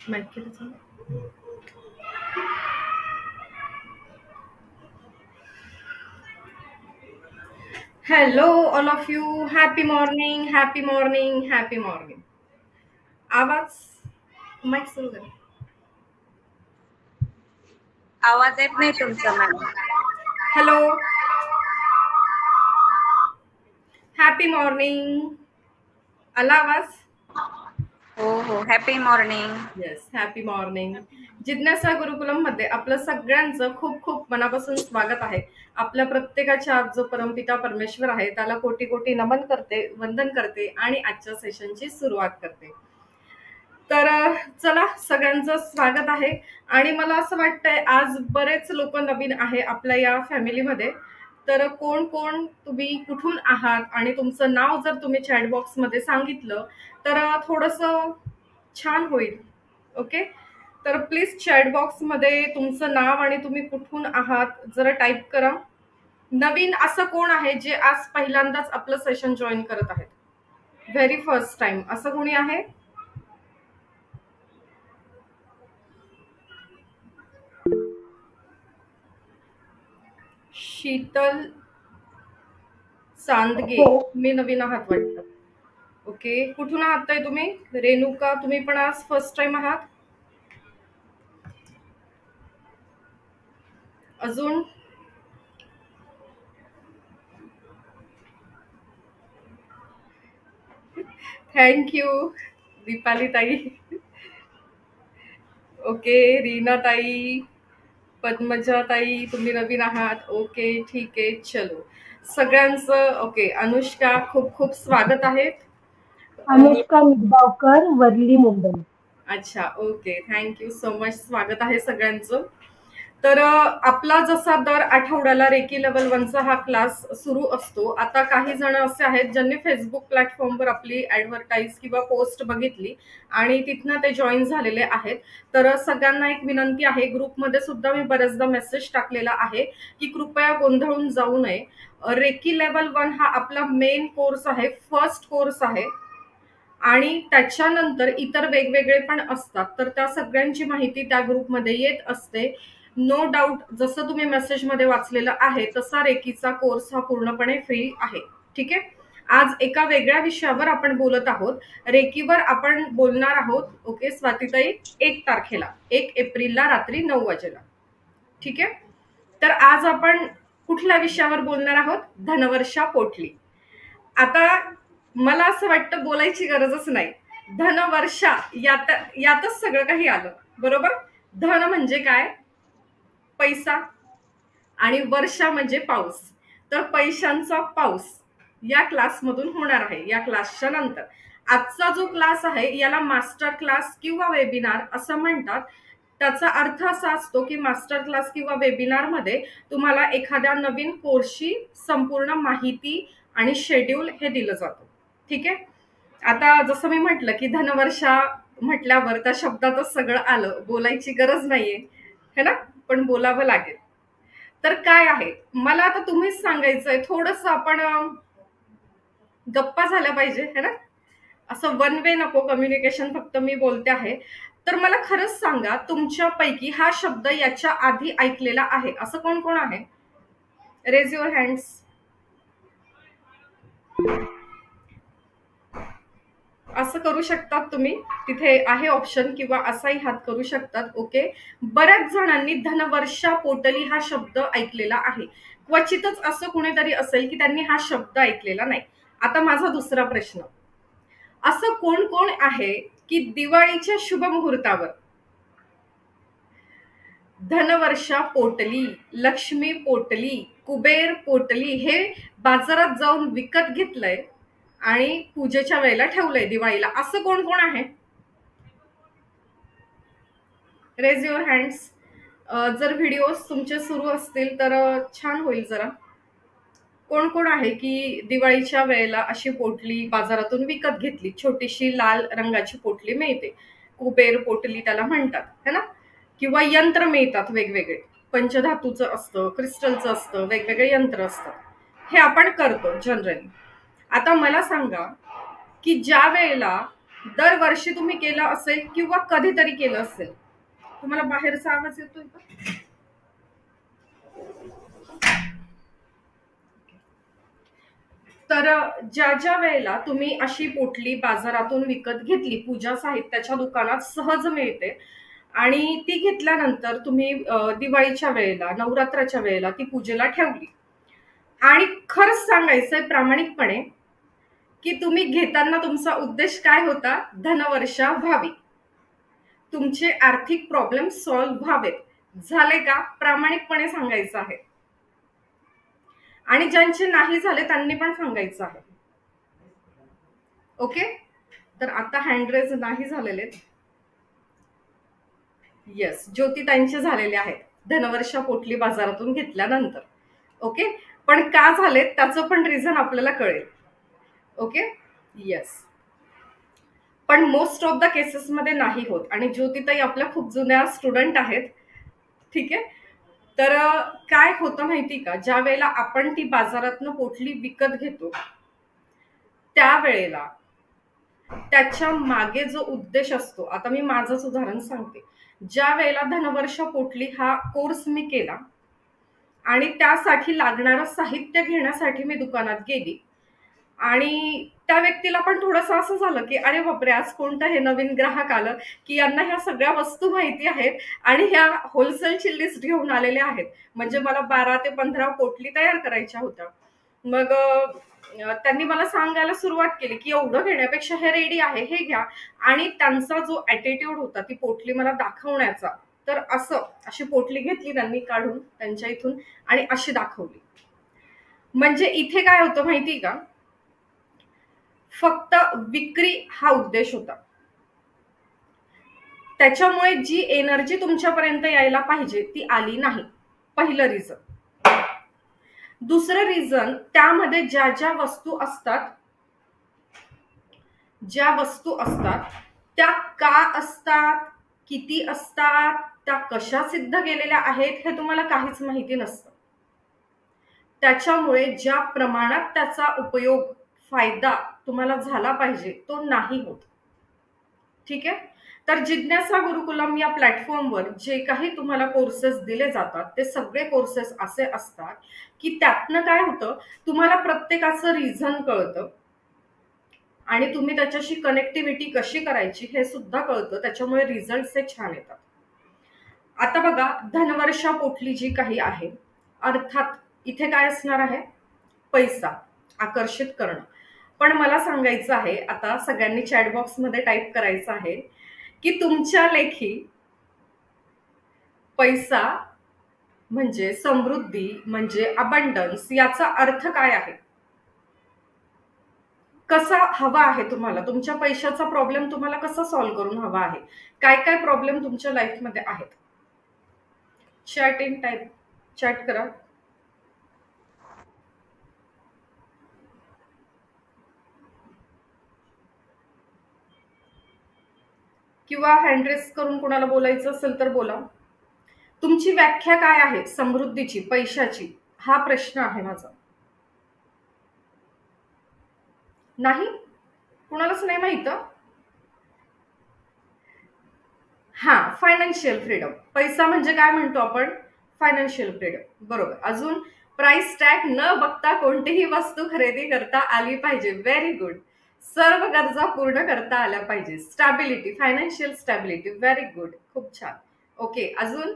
Mic केलं चालू? Hello all of you, happy morning, happy morning, happy morning. आवाज mic सुरू करा. आवाज येत नाही तुमचा मॅडम. Hello, happy morning. आला आवाज? हो हो, happy morning. Yes, happy morning. जिज्ञासा गुरुकुलम मध्ये आपलं सगळ्यांचं खूप खूप मनापासून स्वागत आहे. आपल्या प्रत्येकाच्या आज जो परमपिता परमेश्वर आहे त्याला कोटी कोटी नमन करते, वंदन करते आणि आजच्या सेशनची सुरुवात करते. तर चला, सगळ्यांचं स्वागत आहे. आणि मला असं वाटतंय आज बरेच लोक नवीन आहे आपल्या या फॅमिलीमध्ये. तर कोण कोण तुम्ही कुठून आहात आणि तुमचं नाव जर तुम्ही चॅट बॉक्स मध्ये सांगितलं तर थोडंसं छान होईल. ओके, तर प्लीज चॅट बॉक्स मध्ये तुमचं नाव आणि तुम्ही कुठून आहात जरा टाईप करा. नवीन असं कोण आहे जे आज पहिल्यांदाच आपलं सेशन जॉईन करत आहेत? व्हेरी फर्स्ट टाइम असं कोणी आहे? शीतल सांदगे, तुम्ही नवीन आहात वाटतं. ओके, कुठून आहात ताई तुम्ही? रेणुका, तुम्ही पण आज फर्स्ट टाइम आहात? अजून थँक्यू. दीपाली ताई. ओके, रीना ताई, पद्मजा ताई, तुम्ही नवीन आहात. ओके, ठीक आहे, चलो. सगळ्यांचं ओके. अनुष्का, खूप खूप स्वागत आहे. अनुष्का निबावकर, वर्ली, मुंबई. अच्छा, ओके, थँक्यू सो मच. स्वागत आहे सगळ्यांचं. तर आपला जसा दर आठवड्याला रेकी लेवल 1चा हा क्लास सुरू असतो. आता काही जण असे आहेत ज्यांनी फेसबुक प्लॅटफॉर्मवर आपली ऍडव्हर्टाईज किंवा पोस्ट बघितली आणि तिथनं ते जॉईन झालेले आहेत. तर सगळ्यांना एक विनंती आहे, ग्रुपमध्ये सुद्धा मी बरेचदा मेसेज टाकलेला आहे की कृपया गोंधळून जाऊ नये. रेकी लेवल 1 हा आपला मेन कोर्स आहे, फर्स्ट कोर्स आहे. आणि त्याच्यानंतर इतर वेगवेगळे पण असतात, तर त्या सगळ्यांची माहिती त्या ग्रुपमध्ये येत असते. नो डाऊट, जसं तुम्ही मेसेजमध्ये वाचलेलं आहे तसा रेकीचा कोर्स हा पूर्णपणे फ्री आहे. ठीक आहे. आज एका वेगळ्या विषयावर आपण बोलत आहोत. रेकीवर आपण बोलणार आहोत. ओके स्वातीताई, 1 तारखेला, 1 एप्रिलला रात्री 9 वाजेला. ठीक आहे. तर आज आपण कुठल्या विषयावर बोलणार आहोत? धनवर्षा पोटली. आता मला असं वाटतं बोलायची गरजच नाही. धनवर्षा यातच सगळं काही आलं, बरोबर. धन म्हणजे काय? पैसा. आणि वर्षा म्हणजे पाऊस. तर पैशांचा पाऊस या क्लासमधून होणार आहे. या क्लासच्या नंतर आजचा जो क्लास आहे याला मास्टर क्लास किंवा वेबिनार असं म्हणतात. त्याचा अर्थ असा असतो की मास्टर क्लास किंवा वेबिनार मध्ये तुम्हाला एखाद्या नवीन कोर्सची संपूर्ण माहिती आणि शेड्यूल हे दिलं जातं. ठीक आहे. आता जसं मी म्हटलं की धनवर्षा म्हटल्यावर त्या शब्दातच सगळं आलं, बोलायची गरज नाहीये, है ना, पण बोलावं लागेल. तर काय आहे मला आता तुम्हीच सांगायचंय. थोडंसं आपण गप्पा झाल्या पाहिजे, है ना. असं वन वे नको कम्युनिकेशन, फक्त मी बोलते आहे. तर मला खरंच सांगा, तुमच्यापैकी हा शब्द याच्या आधी ऐकलेला आहे असं कोण कोण आहे? Raise your hands. असं करू शकतात तुम्ही, तिथे आहे ऑप्शन, किंवा असाही हात करू शकतात. ओके, बऱ्याच जणांनी धनवर्षा पोटली हा शब्द ऐकलेला आहे. क्वचितच असं कुणीतरी असेल की त्यांनी हा शब्द ऐकलेला नाही. आता माझा दुसरा प्रश्न, असं कोण कोण आहे की दिवाळीच्या शुभ मुहूर्तावर धनवर्षा पोटली, लक्ष्मी पोटली, कुबेर पोटली हे बाजारात जाऊन विकत घेतलंय आणि पूजेच्या वेळेला ठेवलंय दिवाळीला? असं कोण कोण आहे? Raise your hands. जर व्हिडिओज तुमचे सुरू असतील तर छान होईल जरा. कोण कोण आहे की दिवाळीच्या वेळेला अशी पोटली बाजारातून विकत घेतली? छोटीशी लाल रंगाची पोटली मिळते, कुबेर पोटली त्याला म्हणतात, है ना. किंवा यंत्र मिळतात वेगवेगळे, पंचधातूचं असतं, क्रिस्टलचं असतं, वेगवेगळे यंत्र असतात. हे आपण करतो जनरली. आता मला सांगा की ज्या वेळेला दरवर्षी तुम्ही केलं असेल किंवा कधीतरी केलं असेल. तुम्हाला बाहेरचा आवाज येतोय का? तर ज्या ज्या वेळेला तुम्ही अशी पोटली बाजारातून विकत घेतली, पूजा साहित्याच्या दुकानात सहज मिळते, आणि ती घेतल्यानंतर तुम्ही दिवाळीच्या वेळेला, नवरात्राच्या वेळेला ती पूजेला ठेवली, आणि खरंच सांगायचंय प्रामाणिकपणे की तुम्ही घेताना तुमचा उद्देश काय होता? धनवर्षा व्हावी, तुमचे आर्थिक प्रॉब्लेम सॉल्व्ह व्हावेत. झाले का? प्रामाणिकपणे सांगायचं आहे. आणि ज्यांचे नाही झाले त्यांनी पण सांगायचं आहे. ओके, तर आता हँडरेज नाही झालेले. येस, ज्योतिताईंचे झालेले आहेत धनवर्षा पोटली बाजारातून घेतल्यानंतर. ओके, पण का झाले त्याचं पण रिझन आपल्याला कळेल. ओके, येस, पण मोस्ट ऑफ द केसेसमध्ये नाही होत. आणि ज्योतिताई आपल्या खूप जुन्या स्टुडंट आहेत. ठीक आहे, तर काय होतं माहिती का, ज्या वेळेला आपण ती बाजारातनं पोटली विकत घेतो त्यावेळेला त्याच्या मागे जो उद्देश असतो, आता मी माझंच उदाहरण सांगते. ज्या वेळेला धनवर्षा पोटली हा कोर्स मी केला आणि त्यासाठी लागणारं साहित्य घेण्यासाठी मी दुकानात गेली, आणि त्या व्यक्तीला पण थोडंसं असं झालं की अरे बापरे, आज कोणतं हे नवीन ग्राहक आलं की यांना ह्या सगळ्या वस्तू माहिती आहेत आणि ह्या होलसेलची लिस्ट घेऊन आलेले आहेत. म्हणजे मला 12 ते 15 पोटली तयार करायच्या होत्या. मग त्यांनी मला सांगायला सुरुवात केली की एवढं घेण्यापेक्षा हे रेडी आहे, हे घ्या. आणि त्यांचा जो ॲटिट्यूड होता ती पोटली मला दाखवण्याचा, तर अशी पोटली घेतली त्यांनी काढून त्यांच्या इथून आणि अशी दाखवली. म्हणजे इथे काय होतं माहिती का, फक्त विक्री हा उद्देश होता. त्याच्यामुळे जी एनर्जी तुमच्यापर्यंत यायला पाहिजे ती आली नाही. पहिलं रिझन. दुसरं रिझन, त्यामध्ये ज्या ज्या वस्तू असतात त्या का असतात, किती असतात, त्या कशा सिद्ध केलेल्या आहेत हे तुम्हाला काहीच माहिती नसतं. त्याच्यामुळे ज्या प्रमाणात त्याचा उपयोग, फायदा तुम्हाला झाला पाहिजे तो नाही होत. ठीक आहे, तर जिज्ञासा गुरुकुलम या प्लॅटफॉर्मवर जे काही तुम्हाला कोर्सेस दिले जातात ते सगळे कोर्सेस असे असतात की त्यातनं काय होतं, तुम्हाला प्रत्येकाचं रिझन कळतं आणि तुम्ही त्याच्याशी कनेक्टिव्हिटी कशी करायची हे सुद्धा कळतं. त्याच्यामुळे रिझल्ट हे छान येतात. आता बघा, धनवर्षा पोटली जी काही आहे, अर्थात इथे काय असणार आहे? पैसा आकर्षित करणं. पण मला सांगायचं आहे, आता सगळ्यांनी चॅट बॉक्समध्ये टाईप करायचं आहे की तुमच्या लेखी पैसा म्हणजे समृद्धी, म्हणजे अबंडन्स, याचा अर्थ काय आहे? कसा हवा आहे तुम्हाला? तुमच्या पैशाचा प्रॉब्लेम तुम्हाला कसा सॉल्व्ह करून हवा आहे? काय काय प्रॉब्लेम तुमच्या लाईफमध्ये आहेत? चॅट करा. किंवा हँड रेस करून कोणाला बोलायचं असेल तर बोला. तुमची व्याख्या काय आहे समृद्धीची, पैशाची? हा प्रश्न आहे माझा. नाही, कुणालाच नाही माहित. हा, फायनान्शियल फ्रीडम. पैसा म्हणजे काय म्हणतो आपण? Financial freedom. बरोबर. अजून प्राइस टॅग न बघता कोणतीही वस्तू खरेदी करता आली पाहिजे. Very good. सर्व गरजा पूर्ण करता आल्या पाहिजे. Stability, financial stability. Very good, खूप छान. ओके, अजून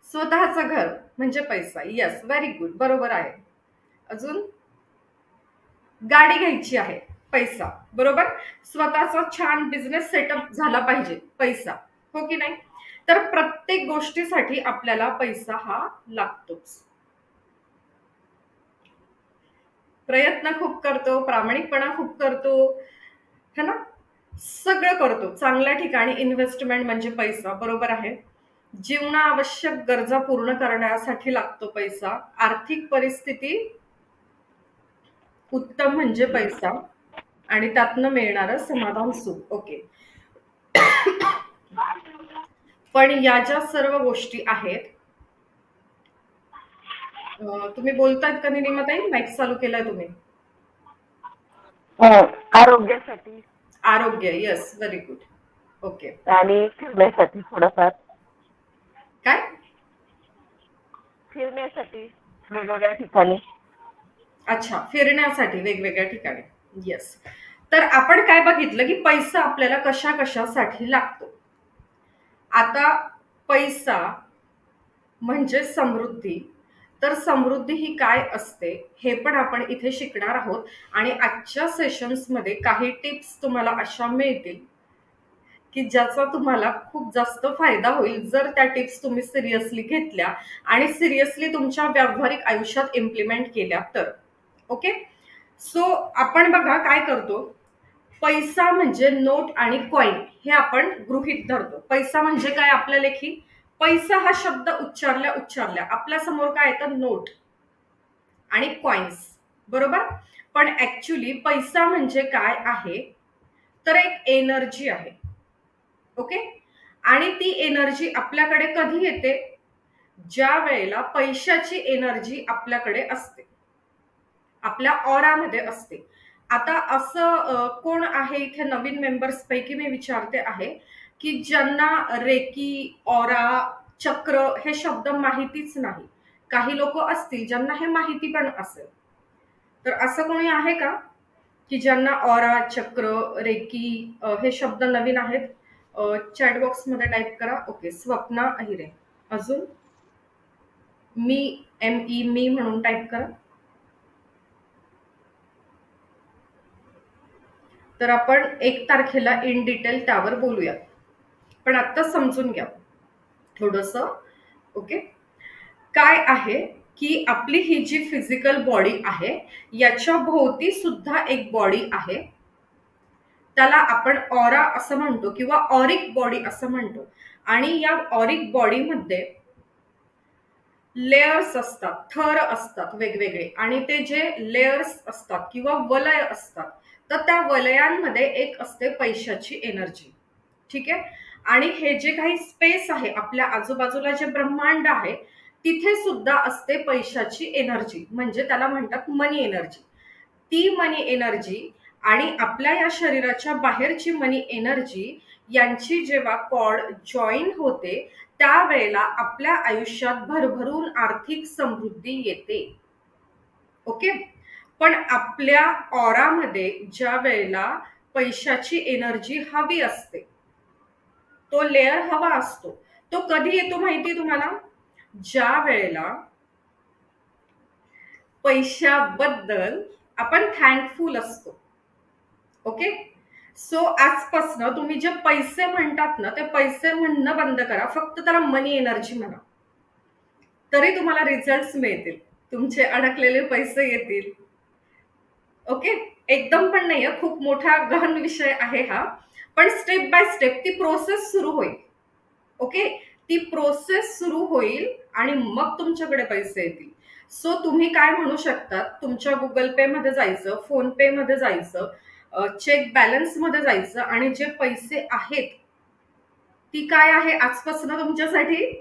स्वतःचं घर म्हणजे पैसा. येस, व्हेरी गुड, बरोबर आहे. अजून गाडी घ्यायची आहे, पैसा. बरोबर. स्वतःचा छान बिझनेस सेटअप झाला पाहिजे, पैसा. हो की नाही? तर प्रत्येक गोष्टीसाठी आपल्याला पैसा हा लागतोच. प्रयत्न खूप करतो, प्रामाणिकपणा खूप करतो, है ना? सगळं करतो. चांगल्या ठिकाणी इन्व्हेस्टमेंट म्हणजे पैसा. बरोबर आहे. जीवनावश्यक गरजा पूर्ण करण्यासाठी लागतो पैसा. आर्थिक परिस्थिती उत्तम म्हणजे पैसा आणि त्यातनं मिळणारं समाधान, सुख. ओके, पण या ज्या सर्व गोष्टी आहेत, तुम्ही बोलतायत का निलिमाताई? माईक चालू केलाय तुम्ही? आरोग्यासाठी. आरोग्य. Yes, very good. ओके. आणि फिरण्यासाठी थोडंफार, काय? फिरण्यासाठी वेगवेगळ्या ठिकाणी. अच्छा, फिरण्यासाठी वेगवेगळ्या ठिकाणी. येस. तर आपण काय बघितलं की पैसा आपल्याला कशा कशासाठी लागतो. आता पैसा म्हणजे समृद्धी. तर समृद्धी ही काय असते हे पण आपण इथे शिकणार आहोत. आणि आजच्या सेशन्समध्ये काही टिप्स तुम्हाला अशा मिळतील की ज्याचा तुम्हाला खूप जास्त फायदा होईल जर त्या टिप्स तुम्ही सिरियसली घेतल्या आणि सिरियसली तुमच्या व्यावहारिक आयुष्यात इम्प्लिमेंट केल्या तर. ओके. सो आपण बघा काय करतो, पैसा म्हणजे नोट आणि कॉइन हे आपण गृहीत धरतो. पैसा म्हणजे काय आपल्या लेखी, पैसा हा शब्द उच्चारल्या आपल्या समोर काय येतं, नोट आणि कॉइन्स, बरोबर. पण ऍक्च्युली पैसा म्हणजे काय आहे तर एक एनर्जी आहे. ओके. आणि ती एनर्जी आपल्याकडे कधी येते, ज्या वेळेला पैशाची एनर्जी आपल्याकडे असते, आपल्या ऑरामध्ये असते. आता असं कोण आहे इथे नवीन मेंबर्स पैकी मी विचारते आहे की ज्यांना रेकी, ऑरा, चक्र हे शब्द माहितीच नाही. काही लोक असतील ज्यांना हे माहिती पण असेल. तर असं कोणी आहे का की ज्यांना ऑरा, चक्र, रेकी हे शब्द नवीन आहेत? चॅट बॉक्स मध्ये टाईप करा. ओके. स्वप्ना अहिरे. अजून मी म्हणून टाईप करा. तर आपण 1 तारखेला इन डिटेल त्यावर बोलूया. पण आता समजून घ्या थोडंसं. ओके. काय आहे की आपली ही जी फिजिकल बॉडी आहे याच्या भोवती सुद्धा एक बॉडी आहे, त्याला आपण ऑरा असं म्हणतो किंवा ऑरिक बॉडी असं म्हणतो. आणि या ऑरिक बॉडीमध्ये लेयर्स असतात, थर असतात वेगवेगळे. आणि ते जे लेयर्स असतात किंवा वलय असतात तर त्या वलयांमध्ये एक असते पैशाची एनर्जी. ठीक आहे. आणि हे जे काही स्पेस आहे आपल्या आजूबाजूला जे ब्रह्मांड आहे तिथे सुद्धा असते पैशाची एनर्जी, म्हणजे त्याला म्हणतात मनी एनर्जी. ती मनी एनर्जी आणि आपल्या या शरीराच्या बाहेरची मनी एनर्जी यांची जेव्हा कॉर्ड जॉईन होते त्यावेळेला आपल्या आयुष्यात भरभरून आर्थिक समृद्धी येते. ओके. पण आपल्या ऑरामध्ये ज्या वेळेला पैशाची एनर्जी हवी असते, तो लेअर हवा असतो, तो कधी येतो माहिती तुम्हाला, ज्या वेळेला पैशाबद्दल आपण थँकफुल असतो. ओके. सो आजपासून तुम्ही जे पैसे म्हणतात ना ते पैसे म्हणणं बंद करा, फक्त त्याला मनी एनर्जी म्हणा, तरी तुम्हाला रिझल्ट्स मिळतील, तुमचे अडकलेले पैसे येतील. ओके. एकदम पण नाहीये, खूप मोठा गहन विषय आहे हा, पण स्टेप बाय स्टेप ती प्रोसेस सुरू होईल. ओके. ती प्रोसेस सुरू होईल आणि मग तुमच्याकडे पैसे येतील. सो तुम्ही काय म्हणू शकतात, तुमच्या गुगल पे मध्ये जायचं, फोन पे मध्ये जायचं, चेक बॅलन्स मध्ये जायचं आणि जे पैसे आहेत ती काय आहे आजपासून तुमच्यासाठी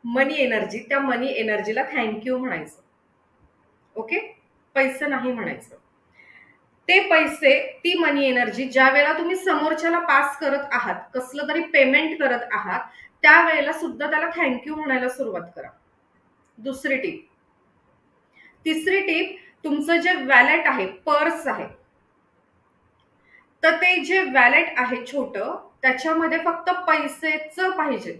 मनी एनर्जी, त्या मनी एनर्जीला थँक्यू म्हणायचं. ओके. पैसे नाही म्हणायचं. ते पैसे, ती मनी एनर्जी ज्या वेळेला तुम्ही समोरच्याला पास करत आहात, कसलं तरी पेमेंट करत आहात, त्यावेळेला सुद्धा त्याला थँक्यू म्हणायला सुरुवात करा. दुसरी टीप. तिसरी टीप, तुमचं जे वॅलेट आहे, पर्स आहे, तर ते जे वॅलेट आहे छोटं त्याच्यामध्ये फक्त पैसेच पाहिजे.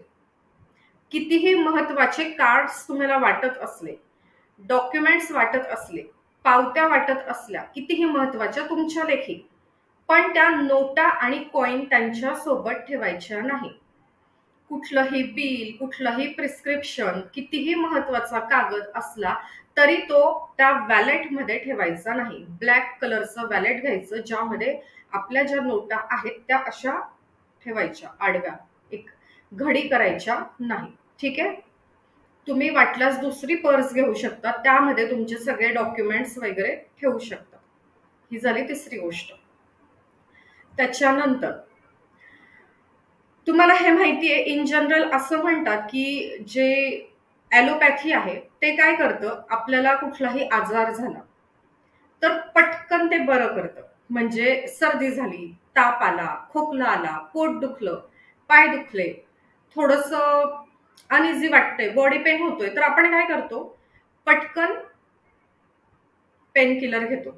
कितीही महत्वाचे कार्ड्स तुम्हाला वाटत असले, डॉक्युमेंट्स वाटत असले, पावत्या वाटत असल्या, कितीही महत्वाच्या तुमच्या लेखी, पण त्या नोटा आणि कॉइन त्यांच्या सोबत ठेवायच्या नाही. कुठलंही बिल, कुठलंही प्रिस्क्रिप्शन, कितीही महत्वाचा कागद असला तरी तो त्या वॅलेटमध्ये ठेवायचा नाही. ब्लॅक कलरचं वॅलेट घ्यायचं ज्यामध्ये आपल्या ज्या नोटा आहेत त्या अशा ठेवायच्या आडव्या, एक घडी करायच्या नाही. ठीक आहे. तुम्ही वाटल्यास दुसरी पर्स घेऊ शकता, त्यामध्ये तुमचे सगळे डॉक्युमेंट्स वगैरे ठेवू शकता. ही झाली तिसरी गोष्ट. त्याच्यानंतर तुम्हाला हे माहितीये, इन जनरल असं म्हणतात की जे ॲलोपॅथी आहे ते काय करतं, आपल्याला कुठलाही आजार झाला तर पटकन ते बरं करतं. म्हणजे सर्दी झाली, ताप आला, खोकला आला, पोट दुखलं, पाय दुखले, थोडंसं अनइझी वाटतंय, बॉडी पेन होतोय, तर आपण काय करतो? पटकन पेन किलर घेतो,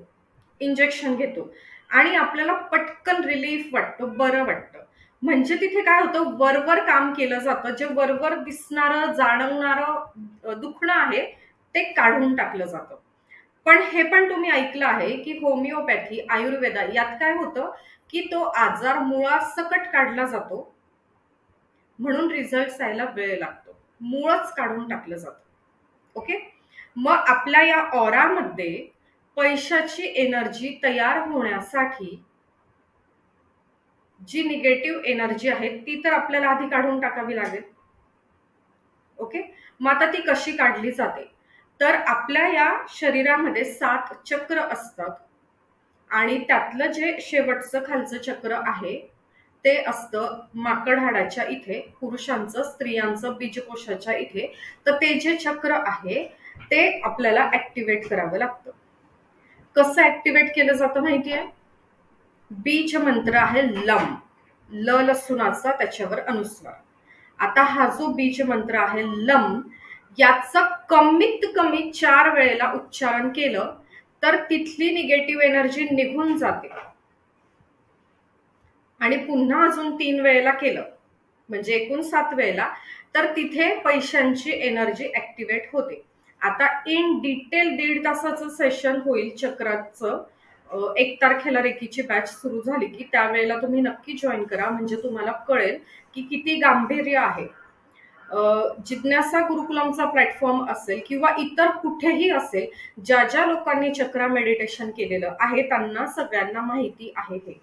इंजेक्शन घेतो आणि आपल्याला पटकन रिलीफ वाटतं, बरं वाटतं. म्हणजे तिथे काय होतं, वरवर काम केलं जातं. जे वरवर दिसणारं, जाणवणारं दुखणं आहे ते काढून टाकलं जातं. पण हे पण तुम्ही ऐकलं आहे की होमिओपॅथी, आयुर्वेदा यात काय होतं की तो आजार मुळासकट काढला जातो, म्हणून रिझल्ट यायला वेळ लागतो. मूळच काढून टाकलं जातं. ओके. मग आपल्या या ऑरामध्ये पैशाची एनर्जी तयार होण्यासाठी जी निगेटिव्ह एनर्जी आहे ती तर आपल्याला आधी काढून टाकावी लागेल. ओके. मग आता ती कशी काढली जाते? तर आपल्या या शरीरामध्ये 7 चक्र असतात आणि त्यातलं जे शेवटचं खालचं चक्र आहे ते असतं माकड हाडाच्या इथे, पुरुषांचं, स्त्रियांचं बीजकोशाच्या इथे. तर ते जे चक्र आहे ते आपल्याला ऍक्टिव्हेट करावं लागतं. कसं ऍक्टिव्हेट केलं जातं माहितीये? बीज मंत्र आहे लम, ल लसुनाचा त्याच्यावर अनुस्वार. आता हा जो बीज मंत्र आहे लम, याचं कमीत कमी 4 वेळेला उच्चारण केलं तर तिथली निगेटिव्ह एनर्जी निघून जाते. आणि पुन्हा अजून 3 वेळेला केलं म्हणजे एकूण 7 वेळेला, तर तिथे पैशांची एनर्जी ऍक्टिव्हेट होते. आता इन डिटेल 1.5 तासाचं सेशन होईल चक्राचं. 1 तारखेला रेकीची बॅच सुरू झाली की त्यावेळेला तुम्ही नक्की जॉईन करा, म्हणजे तुम्हाला कळेल की किती गांभीर्य आहे. जिज्ञासा गुरुकुलमचा प्लॅटफॉर्म असेल किंवा इतर कुठेही असेल, ज्या ज्या लोकांनी चक्रा मेडिटेशन केलेलं आहे त्यांना सगळ्यांना माहिती आहे हे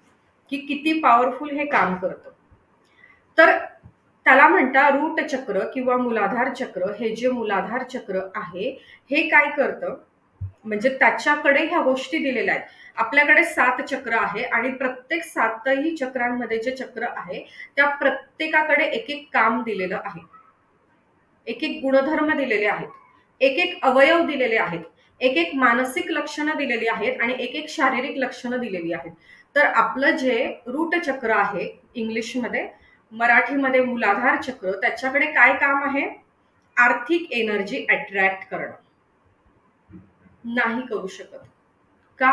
की किती पॉवरफुल हे काम करतं. तर त्याला म्हणता रूट चक्र किंवा मूलाधार चक्र. हे जे मूलाधार चक्र आहे हे काय करतं, म्हणजे त्याच्याकडे ह्या गोष्टी दिलेल्या आहेत. आपल्याकडे 7 चक्र आहे आणि प्रत्येक 7ही चक्रांमध्ये जे चक्र आहे त्या प्रत्येकाकडे एक एक काम दिलेलं आहे, एक एक गुणधर्म दिलेले आहेत, एक एक अवयव दिलेले आहेत, एक एक मानसिक लक्षणं दिलेली आहेत आणि एक एक शारीरिक लक्षणं दिलेली आहेत. तर आपलं जे रूट चक्र आहे इंग्लिशमध्ये, मराठीमध्ये मूलाधार चक्र, त्याच्याकडे काय काम आहे? आर्थिक एनर्जी अट्रॅक्ट करणं. नाही करू शकत. का?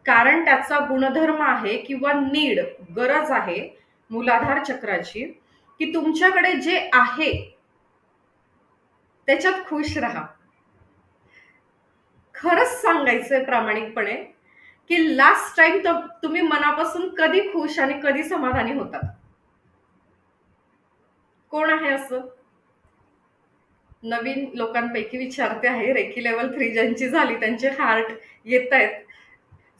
कारण त्याचा गुणधर्म आहे किंवा नीड, गरज आहे मूलाधार चक्राची की तुमच्याकडे जे आहे त्याच्यात खुश राहा. खरंच सांगायचंय प्रामाणिकपणे की लास्ट टाइम तुम्ही मनापासून कधी खुश आणि कधी समाधानी होतात? कोण आहे असं? नवीन लोकांपैकी विचारते आहे. रेकी लेवल 3 ज्यांची झाली त्यांचे हार्ट येत आहेत.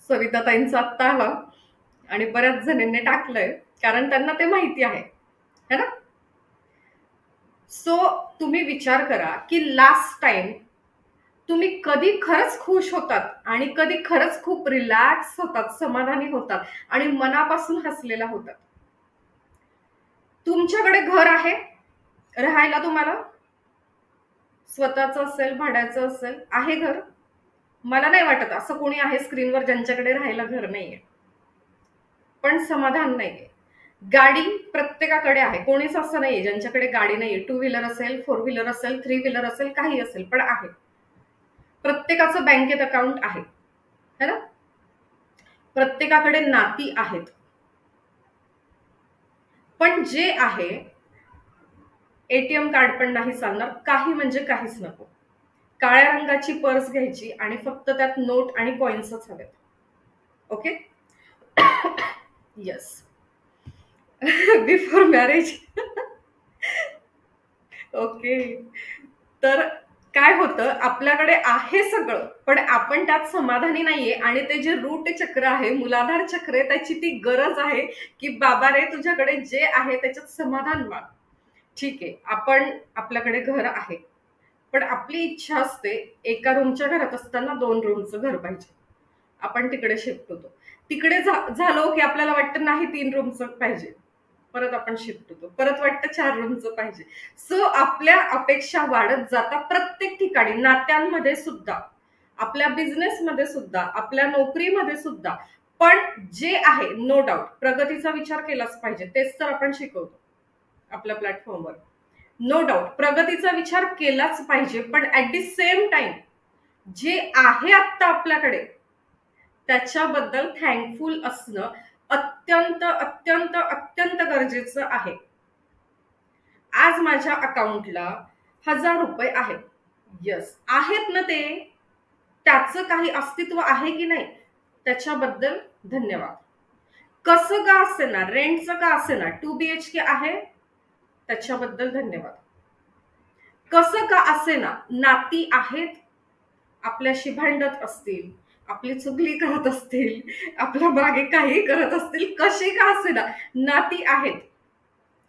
सविताताईंचा आत्ता आला आणि बऱ्याच जणांनी टाकलंय कारण त्यांना ते माहिती आहे, है ना? सो तुम्ही विचार करा की लास्ट टाइम तुम्ही कधी खरंच खुश होतात आणि कधी खरंच खूप रिलॅक्स होतात, समाधानी होतात आणि मनापासून हसलेला होतात. तुमच्याकडे घर आहे राहायला, तुम्हाला स्वतःचं असेल, भाड्याचं असेल, आहे घर? मला नाही वाटत असं कोणी आहे स्क्रीनवर ज्यांच्याकडे राहायला घर नाहीये पण समाधान नाहीये. गाडी प्रत्येकाकडे आहे, कोणीच असं नाहीये ज्यांच्याकडे गाडी नाहीये. 2 व्हीलर असेल, 4 व्हीलर असेल, 3 व्हीलर असेल, काही असेल, पण आहे. प्रत्येकाचं बँकेत अकाउंट आहे, है ना? प्रत्येकाकडे नाती आहेत. पण जे आहे एटीएम कार्ड पण नाही चालणार, काही म्हणजे काहीच नको. काळ्या रंगाची पर्स घ्यायची आणि फक्त त्यात नोट आणि कॉइन्सच हवेत. Okay. Yes. Before marriage. Okay. तर काय होतं, आपल्याकडे आहे सगळं पण आपण त्यात समाधानी नाहीये आणि ते जे रूट चक्र आहे, मूलाधार चक्र आहे, त्याची ती गरज आहे की बाबा रे तुझ्याकडे जे आहे त्याच्यात समाधान माग. ठीक आहे, आपल्याकडे घर आहे पण आपली इच्छा असते एका रूमच्या घरात असताना 2 रूमचं घर पाहिजे. आपण तिकडे शिफ्ट होतो. तिकडे झालो की आपल्याला वाटतं नाही 3 रूमचं पाहिजे, परत आपण शिफ्ट होतो, परत वाटतं 4 रूमचं पाहिजे. सो आपल्या अपेक्षा वाढत जातात प्रत्येक ठिकाणी, नात्यांमध्ये सुद्धा, आपल्या बिझनेसमध्ये सुद्धा, आपल्या नोकरीमध्ये सुद्धा. पण जे आहे नो डाऊट प्रगतीचा विचार केलाच पाहिजे, तेच तर आपण शिकवतो आपल्या प्लॅटफॉर्मवर. नो डाऊट प्रगतीचा विचार केलाच पाहिजे, पण ऍट दी सेम टाइम जे आहे आत्ता आपल्याकडे त्याच्याबद्दल थँकफुल असणं अत्यंत अत्यंत अत्यंत गरजेचं आहे. आज माझ्या अकाउंटला 1000 रुपये आहेत. यस, आहेत ना ते, त्याचं काही अस्तित्व आहे की नाही त्याच्याबद्दल धन्यवाद. कसं का असेना, रेंटचं का असेना, 2 BHK आहे त्याच्याबद्दल धन्यवाद. कसं का असेना, नाती आहेत, आपल्याशी भांडत असतील, आपली चुगली करत असतील, आपल्या मागे काही करत असतील, कशी का असेना नाती आहेत.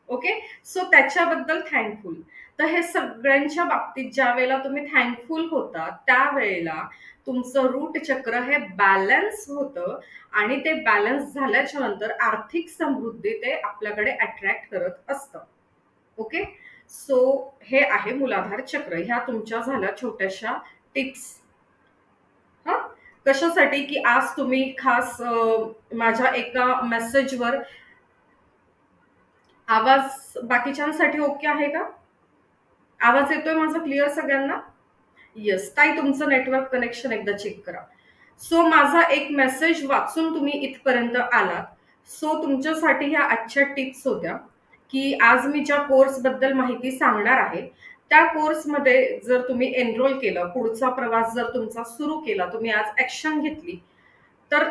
ओके, सो त्याच्याबद्दल थँकफुल. तर हे सगळ्यांच्या बाबतीत ज्या वेळेला तुम्ही थँकफुल होता त्यावेळेला तुमचं रूट चक्र हे बॅलन्स होतं आणि ते बॅलन्स झाल्याच्या नंतर आर्थिक समृद्धी ते आपल्याकडे अट्रॅक्ट करत असतं. ओके, सो हे आहे मूलाधार चक्र. ह्या तुमच्या झाल्या छोट्याशा टिप्स. हा, कशासाठी की आज तुम्ही खास माझ्या एका मेसेजवर आवाज बाकीच्यांसाठी ओके आहे का? आवाज येतोय माझा क्लिअर सगळ्यांना? येस ताई, तुमचं नेटवर्क कनेक्शन एकदा चेक करा. सो माझा एक मेसेज वाचून तुम्ही इथपर्यंत आलात. सो तुमच्यासाठी ह्या आजच्या टिप्स होत्या की आज मी ज्या कोर्स बद्दल माहिती सांगणार आहे त्या कोर्समध्ये जर तुम्ही एनरोल केलं, पुढचा प्रवास जर तुमचा सुरू केला, तुम्ही आज ऍक्शन घेतली, तर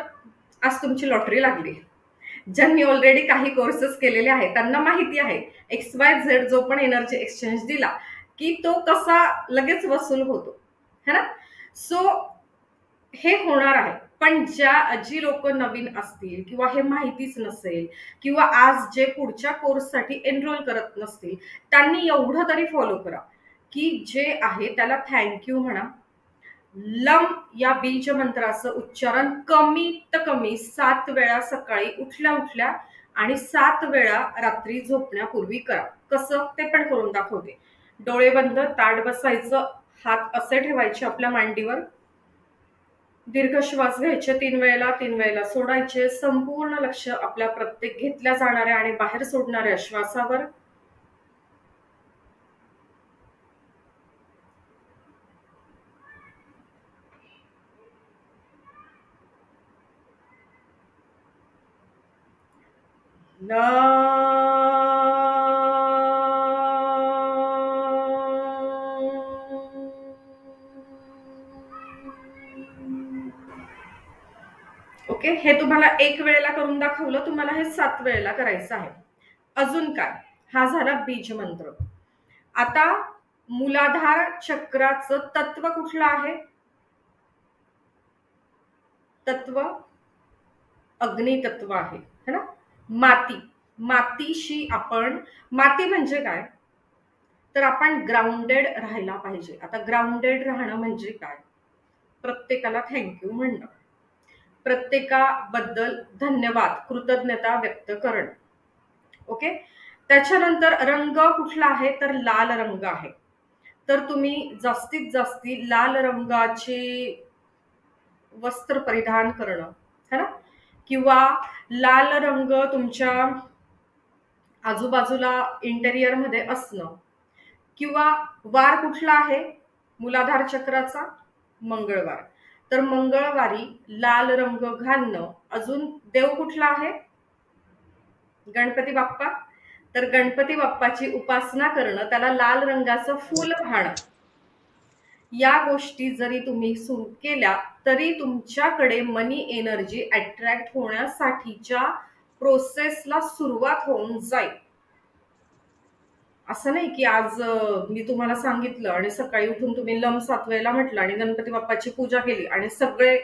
आज तुमची लॉटरी लागली. ज्यांनी ऑलरेडी काही कोर्सेस केलेले आहेत त्यांना माहिती आहे XYZ जो पण एनर्जी एक्सचेंज दिला की तो कसा लगेच वसूल होतो, है ना. सो हे होणार आहे. पण जी लोक नवीन असतील किंवा हे माहितीच नसेल किंवा आज जे पुढच्या कोर्ससाठी एनरोल करत नसतील त्यांनी एवढं तरी फॉलो करा की जे आहे त्याला थँक्यू म्हणा. लम या बीज मंत्राचं उच्चारण कमीत कमी 7 वेळा सकाळी उठल्या उठल्या आणि 7 वेळा रात्री झोपण्यापूर्वी करा. कसं ते पण करून दाखवते. डोळे बंद, ताट बसायचं, हात असे ठेवायचे आपल्या मांडीवर, दीर्घ श्वास घ्यायचे 3 वेळेला सोडायचे. संपूर्ण लक्ष आपल्या प्रत्येक घेतल्या जाणाऱ्या आणि बाहेर सोडणाऱ्या श्वासावर. ओके, हे तुम्हाला 1 वेळेला करून दाखवलं, तुम्हाला हे 7 वेळेला करायचं आहे. अजून काय, हा झाला बीज मंत्र. आता मूलाधार चक्राचं तत्व कुठलं आहे? तत्व अग्नी तत्व आहे, है ना. माती, मातीशी आपण, माती म्हणजे काय तर आपण ग्राउंडेड राहायला पाहिजे. आता ग्राउंडेड राहणं म्हणजे काय? प्रत्येकाला थँक्यू म्हणणं, प्रत्येकाबद्दल धन्यवाद, कृतज्ञता व्यक्त करणं. ओके, त्याच्यानंतर रंग कुठला आहे तर लाल रंग आहे. तर तुम्ही जास्तीत जास्ती लाल रंगाचे वस्त्र परिधान करणं, है ना, किंवा लाल रंग तुमच्या आजूबाजूला इंटेरियर मध्ये असणं. किंवा वार कुठला आहे मूलाधार चक्राचा? मंगळवार. तर मंगळवारी लाल रंग घालणं. अजून देव कुठला आहे? गणपती बाप्पा. तर गणपती बाप्पाची उपासना करणं, त्याला लाल रंगाचं फूल वाहणं. या गोष्टी जरी तुम्ही सुरू केल्या तरी तुमच्याकडे मनी एनर्जी अट्रॅक्ट होण्यासाठीच्या प्रोसेसला सुरुवात होऊन जाईल. असं नाही की आज मी तुम्हाला सांगितलं आणि सकाळी उठून तुम्ही लम 7 वेळेला म्हटलं आणि गणपती बाप्पाची पूजा केली आणि सगळे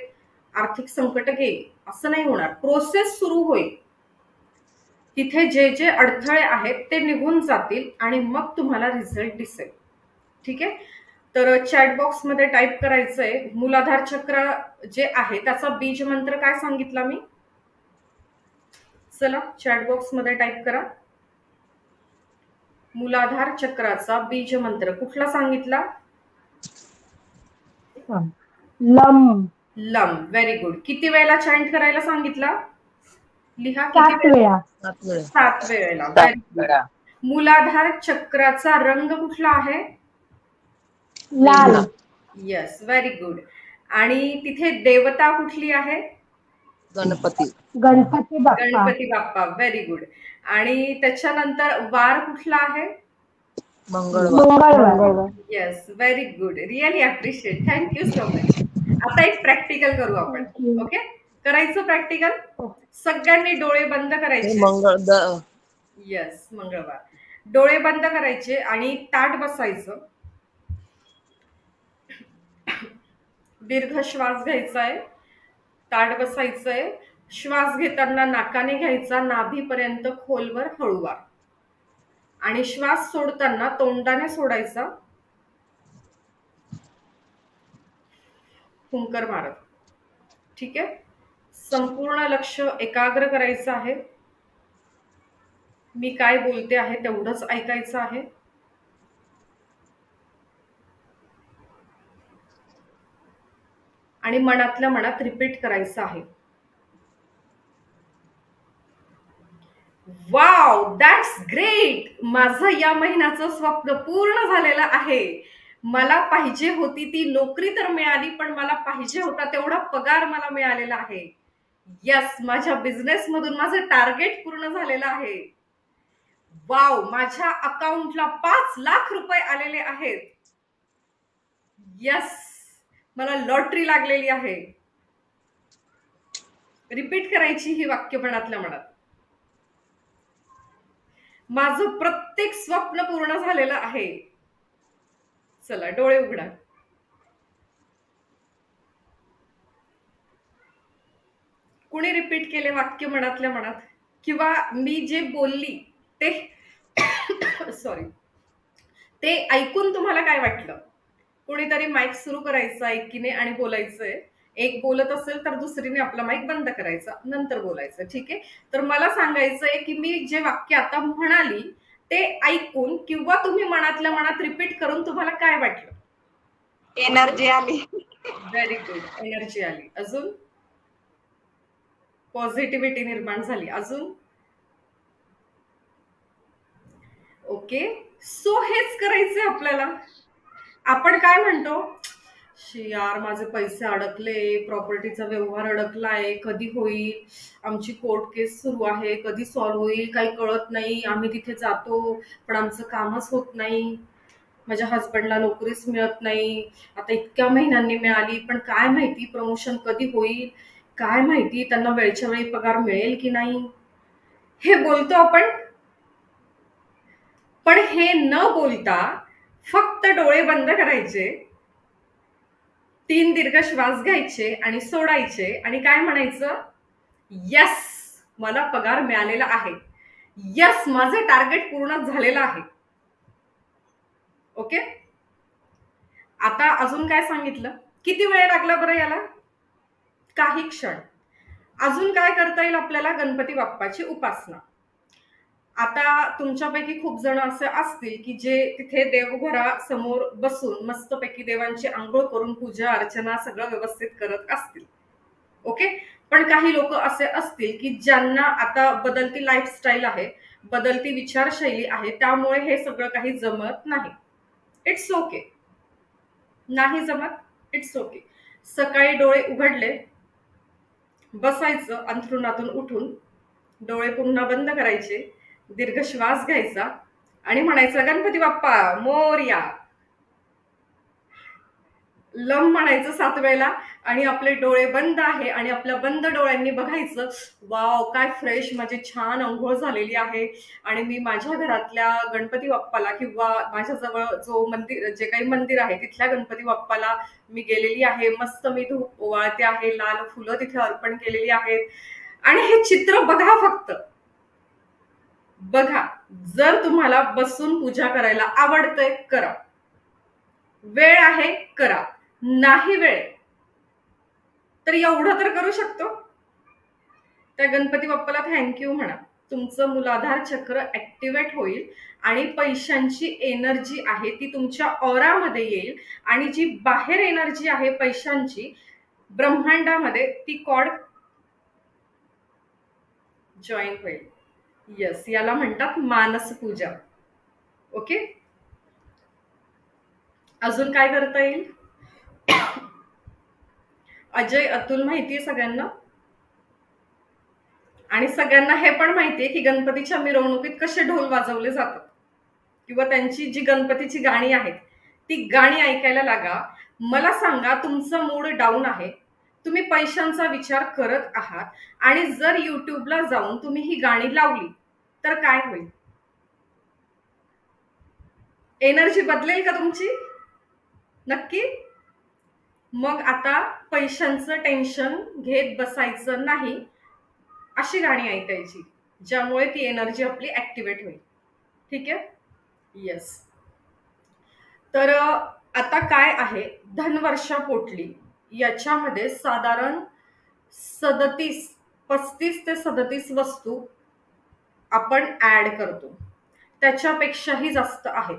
आर्थिक संकट गेली, असं नाही होणार. प्रोसेस सुरू होईल. तिथे जे जे अडथळे आहेत ते निघून जातील आणि मग तुम्हाला रिझल्ट दिसेल. ठीक आहे, तर चॅट बॉक्स मध्ये टाईप करायचंय मूलाधार चक्र जे आहे त्याचा बीज मंत्र काय सांगितला मी. चला चॅट बॉक्स मध्ये टाईप करा. मूलाधार चक्राचा बीज मंत्र कुठला सांगितला? लम. लम. Very good. किती वेळेला चॅन्ट करायला सांगितला? लिहा. किती 7 वेळा. 7 वेळेला. Very good. मूलाधार चक्राचा रंग कुठला आहे? लाल. Yes, very good. आणि तिथे देवता कुठली आहे? गणपती. गणपती बाप्पा. गणपती बाप्पा. Very good. आणि त्याच्यानंतर वार कुठला आहे? मंगळवार. Yes, very good. Really appreciate. Thank you so much. आता एक प्रॅक्टिकल करू आपण. Thank you. ओके, करायचं प्रॅक्टिकल. सगळ्यांनी डोळे बंद करायचे. येस, मंगळवार. डोळे बंद करायचे आणि ताट बसायचं. दीर्घ श्वास घ्यायचा आहे. ताट बसायचंय. श्वास घेताना नाकाने घ्यायचा, नाभीपर्यंत खोलवर हळूवार. आणि श्वास सोडताना तोंडाने सोडायचा, हुंकर मारत. ठीक आहे. संपूर्ण लक्ष एकाग्र करायचं आहे. मी काय बोलते आहे तेवढंच ऐकायचं आहे. आणि मनातल्या मनात रिपीट करायचं आहे. Wow, that's great. माझं या महिन्याचं स्वप्न पूर्ण झालेलं आहे. मला पाहिजे होती ती नोकरी तर मिळाली, पण मला पाहिजे होता तेवढा पगार मला मिळालेला आहे. यस, माझ्या बिझनेस मधून माझं टार्गेट पूर्ण झालेलं आहे. वाव, माझ्या अकाउंटला 5 लाख रुपये आलेले आहेत. यस, मला लॉटरी लागलेली आहे. रिपीट करायची ही वाक्य मनातल्या मनात. माझं प्रत्येक स्वप्न पूर्ण झालेलं आहे. चला, डोळे उघडा. कुणी रिपीट केले वाक्य मनातल्या मनात? किंवा मी जे बोलली ते सॉरी, ते ऐकून तुम्हाला काय वाटलं? कोणीतरी माईक सुरू करायचा एकीने आणि बोलायचंय. एक बोलत असेल तर दुसरीने आपला माईक बंद करायचा, नंतर बोलायचं. ठीक आहे. तर मला सांगायचंय की मी जे वाक्य आता म्हणाली ते ऐकून किंवा तुम्ही मनातल्या मनात रिपीट करून तुम्हाला काय वाटलं? एनर्जी आली. Very good. एनर्जी आली. अजून पॉझिटिव्हिटी निर्माण झाली. अजून ओके. सो हेच करायचंय आपल्याला. आपण काय म्हणतो? यार, माझे पैसे अडकले, प्रॉपर्टीचा व्यवहार अडकलाय, कधी होईल, आमची कोर्ट केस सुरू आहे, कधी सॉल्व्ह होईल काही कळत नाही, आम्ही तिथे जातो पण आमचं कामच होत नाही, माझ्या हस्बंडला नोकरीच मिळत नाही, आता इतक्या महिन्यांनी मिळाली पण काय माहिती प्रमोशन कधी होईल, काय माहिती त्यांना वेळच्या वेळी पगार मिळेल की नाही, हे बोलतो आपण. पण हे न बोलता फक्त डोळे बंद करायचे, 3 दीर्घ श्वास घ्यायचे आणि सोडायचे आणि काय म्हणायचं? यस, मला पगार मिळालेला आहे. यस, माझं टार्गेट पूर्ण झालेलं आहे. ओके. आता अजून काय सांगितलं? किती वेळ लागला बरं याला? काही क्षण. अजून काय करता येईल आपल्याला? गणपती बाप्पाची उपासना. आता तुमच्यापैकी खूप जण असे असतील की जे तिथे देवघरासमोर बसून मस्तपैकी देवांची आंघोळ करून पूजा अर्चना सगळं व्यवस्थित करत असतील. ओके. पण काही लोक असे असतील की ज्यांना आता बदलती लाईफस्टाईल आहे, बदलती विचारशैली आहे, त्यामुळे हे सगळं काही जमत नाही. It's okay. नाही जमत, इट्स ओके. सकाळी डोळे उघडले, बसायचं अंथरुणातून उठून, डोळे पुन्हा बंद करायचे, दीर्घ श्वास घ्यायचा आणि म्हणायचं गणपती बाप्पा मोरया. लम म्हणायचं 7 वेळेला आणि आपले डोळे बंद आहे आणि आपल्या बंद डोळ्यांनी बघायचं, वाव काय फ्रेश, माझी छान अंघोळ झालेली आहे आणि मी माझ्या घरातल्या गणपती बाप्पाला किंवा माझ्याजवळ जो मंदिर, जे काही मंदिर आहे तिथल्या गणपती बाप्पाला मी गेलेली आहे, मस्त मी धूप ओवाळते आहे, लाल फुलं तिथे अर्पण केलेली आहेत. आणि हे चित्र बघा, फक्त बघा. जर तुम्हाला बसून पूजा करायला आवडतंय करा, वेळ आहे करा, नाही वेळ तर एवढं तर करू शकतो. त्या गणपती बाप्पाला थँक्यू म्हणा. तुमचं मूलाधार चक्र ऍक्टिव्हेट होईल आणि पैशांची एनर्जी आहे ती तुमच्या ऑरामध्ये येईल आणि जी बाहेर एनर्जी आहे पैशांची, ब्रह्मांडामध्ये ती कॉड जॉईन होईल. येस, याला म्हणतात मानस पूजा. ओके, अजून काय करता येईल? अजय, अतुल माहितीये सगळ्यांना? आणि सगळ्यांना हे पण माहितीये की गणपतीच्या मिरवणुकीत कसे ढोल वाजवले जातात, किंवा त्यांची जी गणपतीची गाणी आहेत ती गाणी ऐकायला लागा. मला सांगा, तुमचं मूड डाऊन आहे, तुम्ही पैशांचा विचार करत आहात, आणि जर युट्यूबला जाऊन तुम्ही ही गाणी लावली तर काय होईल? एनर्जी बदलेल का तुमची? नक्की. मग आता पैशांचं टेन्शन घेत बसायचं नाही, अशी गाणी ऐकायची ज्यामुळे ती एनर्जी आपली ऍक्टिव्हेट होईल. ठीक आहे? येस. तर आता काय आहे, धनवर्षा पोटली याच्यामध्ये साधारण 35 ते 37 वस्तू आपण ऍड करतो, त्याच्यापेक्षाही जास्त आहेत.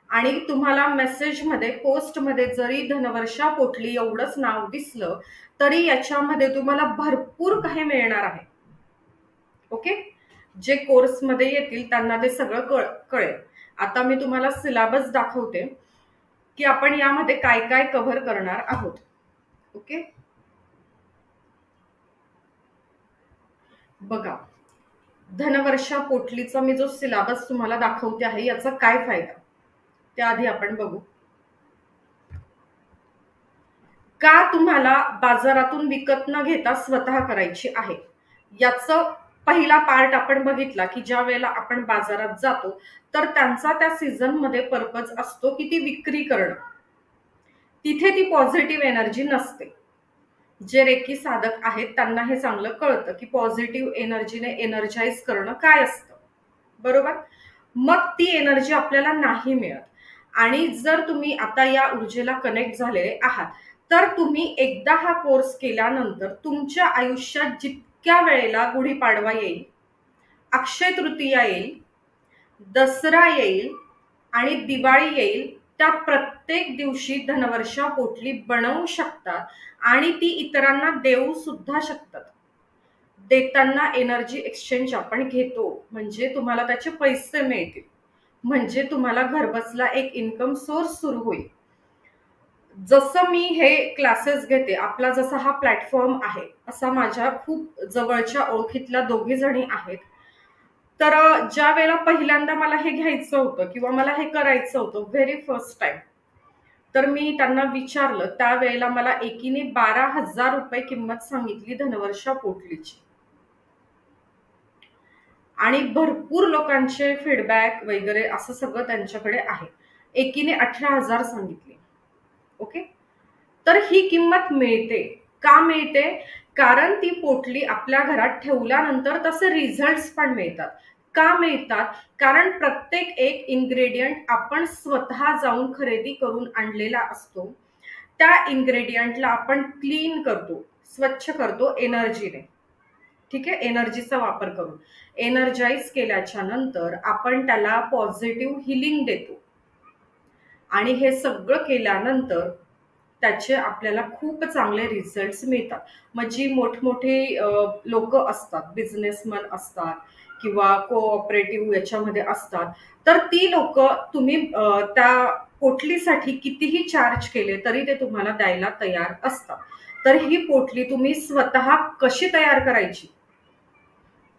आणि तुम्हाला मेसेजमध्ये, पोस्टमध्ये जरी धनवर्षा पोटली एवढंच नाव दिसलं तरी याच्यामध्ये तुम्हाला भरपूर काही मिळणार आहे. ओके, जे कोर्समध्ये येतील त्यांना ते सगळं कळेल. आता मी तुम्हाला सिलेबस दाखवते की आपण यामध्ये काय काय कव्हर करणार आहोत. ओके, बघा, धनवर्षा पोटलीचा मी जो सिलेबस तुम्हाला दाखवते आहे याचा काय फायदा त्याआधी आपण बघू. का तुम्हाला बाजारातून विकत न घेता स्वतः करायची आहे, याचं पहिला पार्ट आपण बघितला की ज्या वेळेला आपण बाजारात जातो तर त्यांचा त्या सीझन मध्ये पर्पज असतो की ती विक्री करणं. तिथे ती पॉझिटिव्ह एनर्जी नसते. जे रेकी साधक आहेत त्यांना हे चांगलं कळतं की पॉझिटिव्ह एनर्जीने एनर्जाइज करणं काय असतं, बरोबर? मग ती एनर्जी आपल्याला नाही मिळत. आणि जर तुम्ही आता या ऊर्जेला कनेक्ट झालेले आहात तर तुम्ही एकदा हा कोर्स केल्यानंतर तुमच्या आयुष्यात जितक्या वेळेला गुढीपाडवा येईल, अक्षय तृतीया येईल, दसरा येईल आणि दिवाळी येईल, त्या प्रत्येक दिवशी धनवर्षा पोटली बनवू शकतात आणि ती इतरांना देऊ सुद्धा शकतात. देताना एनर्जी एक्सचेंज आपण घेतो, म्हणजे तुम्हाला त्याचे पैसे मिळतील, म्हणजे तुम्हाला घरबसला एक इन्कम सोर्स सुरू होईल. जसं मी हे क्लासेस घेते, आपला जसा हा प्लॅटफॉर्म आहे, असा माझ्या खूप जवळच्या ओळखीतल्या 2 जणी आहेत. तर ज्या वेळेला पहिल्यांदा मला हे घ्यायचं होतं किंवा मला हे करायचं होतं व्हेरी फर्स्ट टाइम, तर मी त्यांना विचारलं, त्यावेळेला मला एकीने 12,000 रुपये किंमत सांगितली धनवर्षा पोटलीची. आणि भरपूर लोकांचे फीडबॅक वगैरे असं सगळं त्यांच्याकडे आहे. एकीने 18,000 सांगितले. ओके, तर ही किंमत मिळते. का मिळते? कारण ती पोटली आपल्या घरात ठेवल्यानंतर तसे रिझल्ट्स पण मिळतात. का मिळतात? कारण प्रत्येक एक इन्ग्रेडियंट आपण स्वतः जाऊन खरेदी करून आणलेला असतो. त्या इन्ग्रेडियंटला आपण क्लीन करतो, स्वच्छ करतो एनर्जीने. ठीक आहे, एनर्जीचा वापर करून एनर्जाइज केल्याच्या नंतर आपण त्याला पॉझिटिव्ह हिलिंग देतो. आणि हे सगळं केल्यानंतर त्याचे आपल्याला खूप चांगले रिझल्ट्स मिळतात. मग जी मोठमोठे लोक असतात, बिझनेसमॅन असतात किंवा कोऑपरेटिव्ह याच्यामध्ये असतात, तर ती लोक तुम्ही त्या पोटलीसाठी कितीही चार्ज केले तरी ते तुम्हाला द्यायला तयार असतात. तर ही पोटली तुम्ही स्वतः कशी तयार करायची,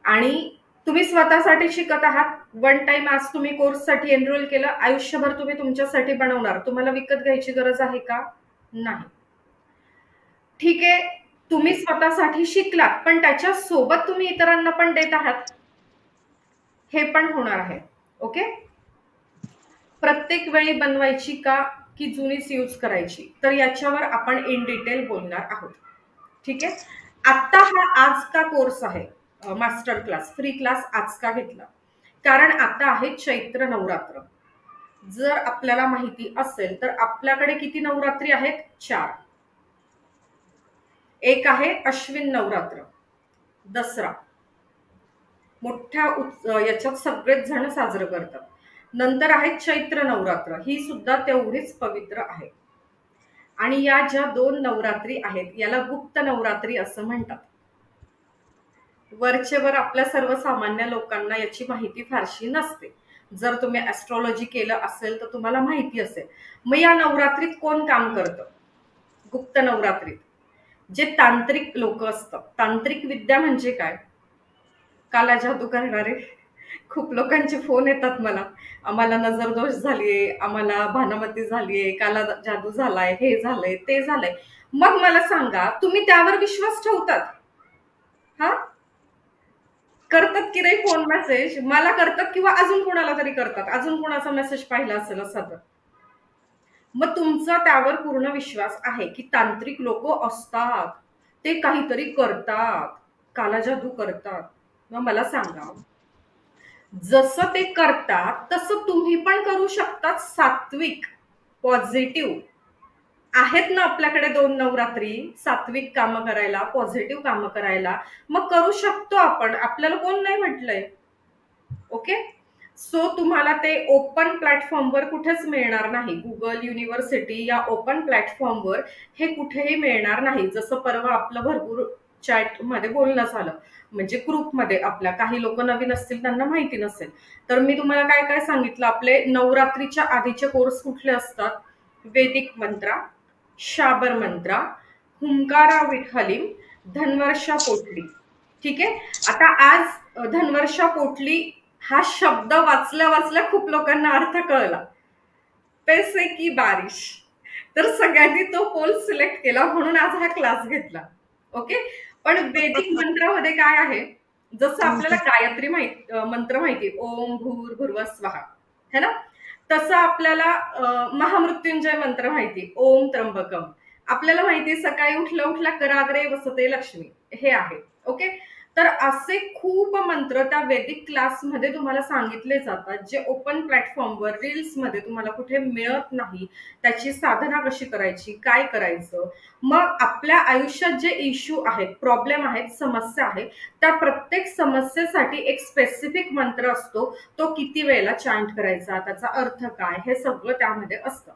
आणि तुम्ही स्वतःसाठी शिकत आहात. वन टाइम आज तुम्ही कोर्ससाठी एनरोल केलं, आयुष्यभर तुम्ही तुमच्यासाठी बनवणार. तुम्हाला विकत घ्यायची गरज आहे का? नाही. ठीक आहे, तुम्ही स्वतःसाठी शिकलात, पण त्याच्या सोबत तुम्ही इतरांना पण देत आहात, हे पण होणार आहे. ओके, प्रत्येक वेळी बनवायची का की जुनीच यूज करायची, तर याच्यावर आपण इन डिटेल बोलणार आहोत. ठीक आहे, आता हा आज का कोर्स आहे, मास्टर क्लास, फ्री क्लास आज का घेतला? कारण आता आहे चैत्र नवरात्र. जर आपल्याला माहिती असेल तर आपल्याकडे किती नवरात्री आहेत? 4. एक आहे अश्विन नवरात्र, दसरा, मोठ्या याच्यात सगळेच जण साजरं करतात. नंतर आहे चैत्र नवरात्र, ही सुद्धा तेवढीच पवित्र आहे. आणि या ज्या 2 नवरात्री आहेत याला गुप्त नवरात्री असं म्हणतात. वरचेवर आपल्या सर्वसामान्य लोकांना याची माहिती फारशी नसते. जर तुम्ही ऍस्ट्रॉलॉजी केलं असेल तर तुम्हाला माहिती असेल. मग या नवरात्रीत कोण काम करतं? गुप्त नवरात्रीत जे तांत्रिक लोक असतात. तांत्रिक विद्या म्हणजे काय? काला जादू करणारे. खूप लोकांचे फोन येतात मला, आम्हाला नजर दोष झालीये, आम्हाला भानामती झालीये, काला जादू झालाय, हे झालंय, ते झालंय. मग मला सांगा, तुम्ही त्यावर विश्वास ठेवतात? हा, करतात की नाही फोन मेसेज? मला करतात किंवा अजून कोणाला तरी करतात. अजून कोणाचा मेसेज पाहिला असेल असा तर मग तुमचा त्यावर पूर्ण विश्वास आहे की तांत्रिक लोक असतात, ते काहीतरी करतात, काला जादू करतात. मग मला सांगा, जसं ते करतात तसं तुम्ही पण करू शकतात. सात्विक पॉझिटिव्ह आहेत ना आपल्याकडे 2 नवरात्री सात्विक कामं करायला, पॉझिटिव्ह कामं करायला. मग करू शकतो आपण, आपल्याला कोण नाही म्हटलंय. ओके, सो तुम्हाला ते ओपन प्लॅटफॉर्मवर कुठेच मिळणार नाही. गुगल युनिव्हर्सिटी या ओपन प्लॅटफॉर्मवर हे कुठेही मिळणार नाही. जसं परवा आपलं भरपूर चॅटमध्ये बोलणं झालं, म्हणजे ग्रुपमध्ये आपल्या काही लोक नवीन असतील, त्यांना माहिती नसेल. तर मी तुम्हाला काय काय सांगितलं. आपले नवरात्रीच्या आधीचे कोर्स कुठले असतात? वैदिक मंत्रा, शाबर मंत्रा, हुंकारा विथ हलीम, धनवर्षा पोटली. ठीक आहे. आता आज धनवर्षा पोटली हा शब्द वाचल्या वाचल्या खूप लोकांना अर्थ कळला. पैसे की बारिश. तर सगळ्यांनी तो पोल सिलेक्ट केला, म्हणून आज हा क्लास घेतला. ओके, पण वैदिक मंत्रामध्ये काय आहे? जसं आपल्याला गायत्री मंत्र माहिती, ओम भूर भुर्व स्वाहा, है ना, तसं आपल्याला महामृत्युंजय मंत्र माहिती, ओम त्र्यंबकम. आपल्याला माहिती सकाळी उठल्या उठल्या कराग्रे वसते लक्ष्मी, हे आहे. ओके, तर असे खूप मंत्र त्या वैदिक क्लासमध्ये तुम्हाला सांगितले जातात, जे ओपन प्लॅटफॉर्मवर रील्समध्ये तुम्हाला कुठे मिळत नाही. त्याची साधना कशी करायची, काय करायचं. मग आपल्या आयुष्यात जे इश्यू आहेत, प्रॉब्लेम आहेत, समस्या आहेत, त्या प्रत्येक समस्येसाठी एक स्पेसिफिक मंत्र असतो. तो किती वेळेला चांट करायचा, त्याचा अर्थ काय, हे सगळं त्यामध्ये असतं.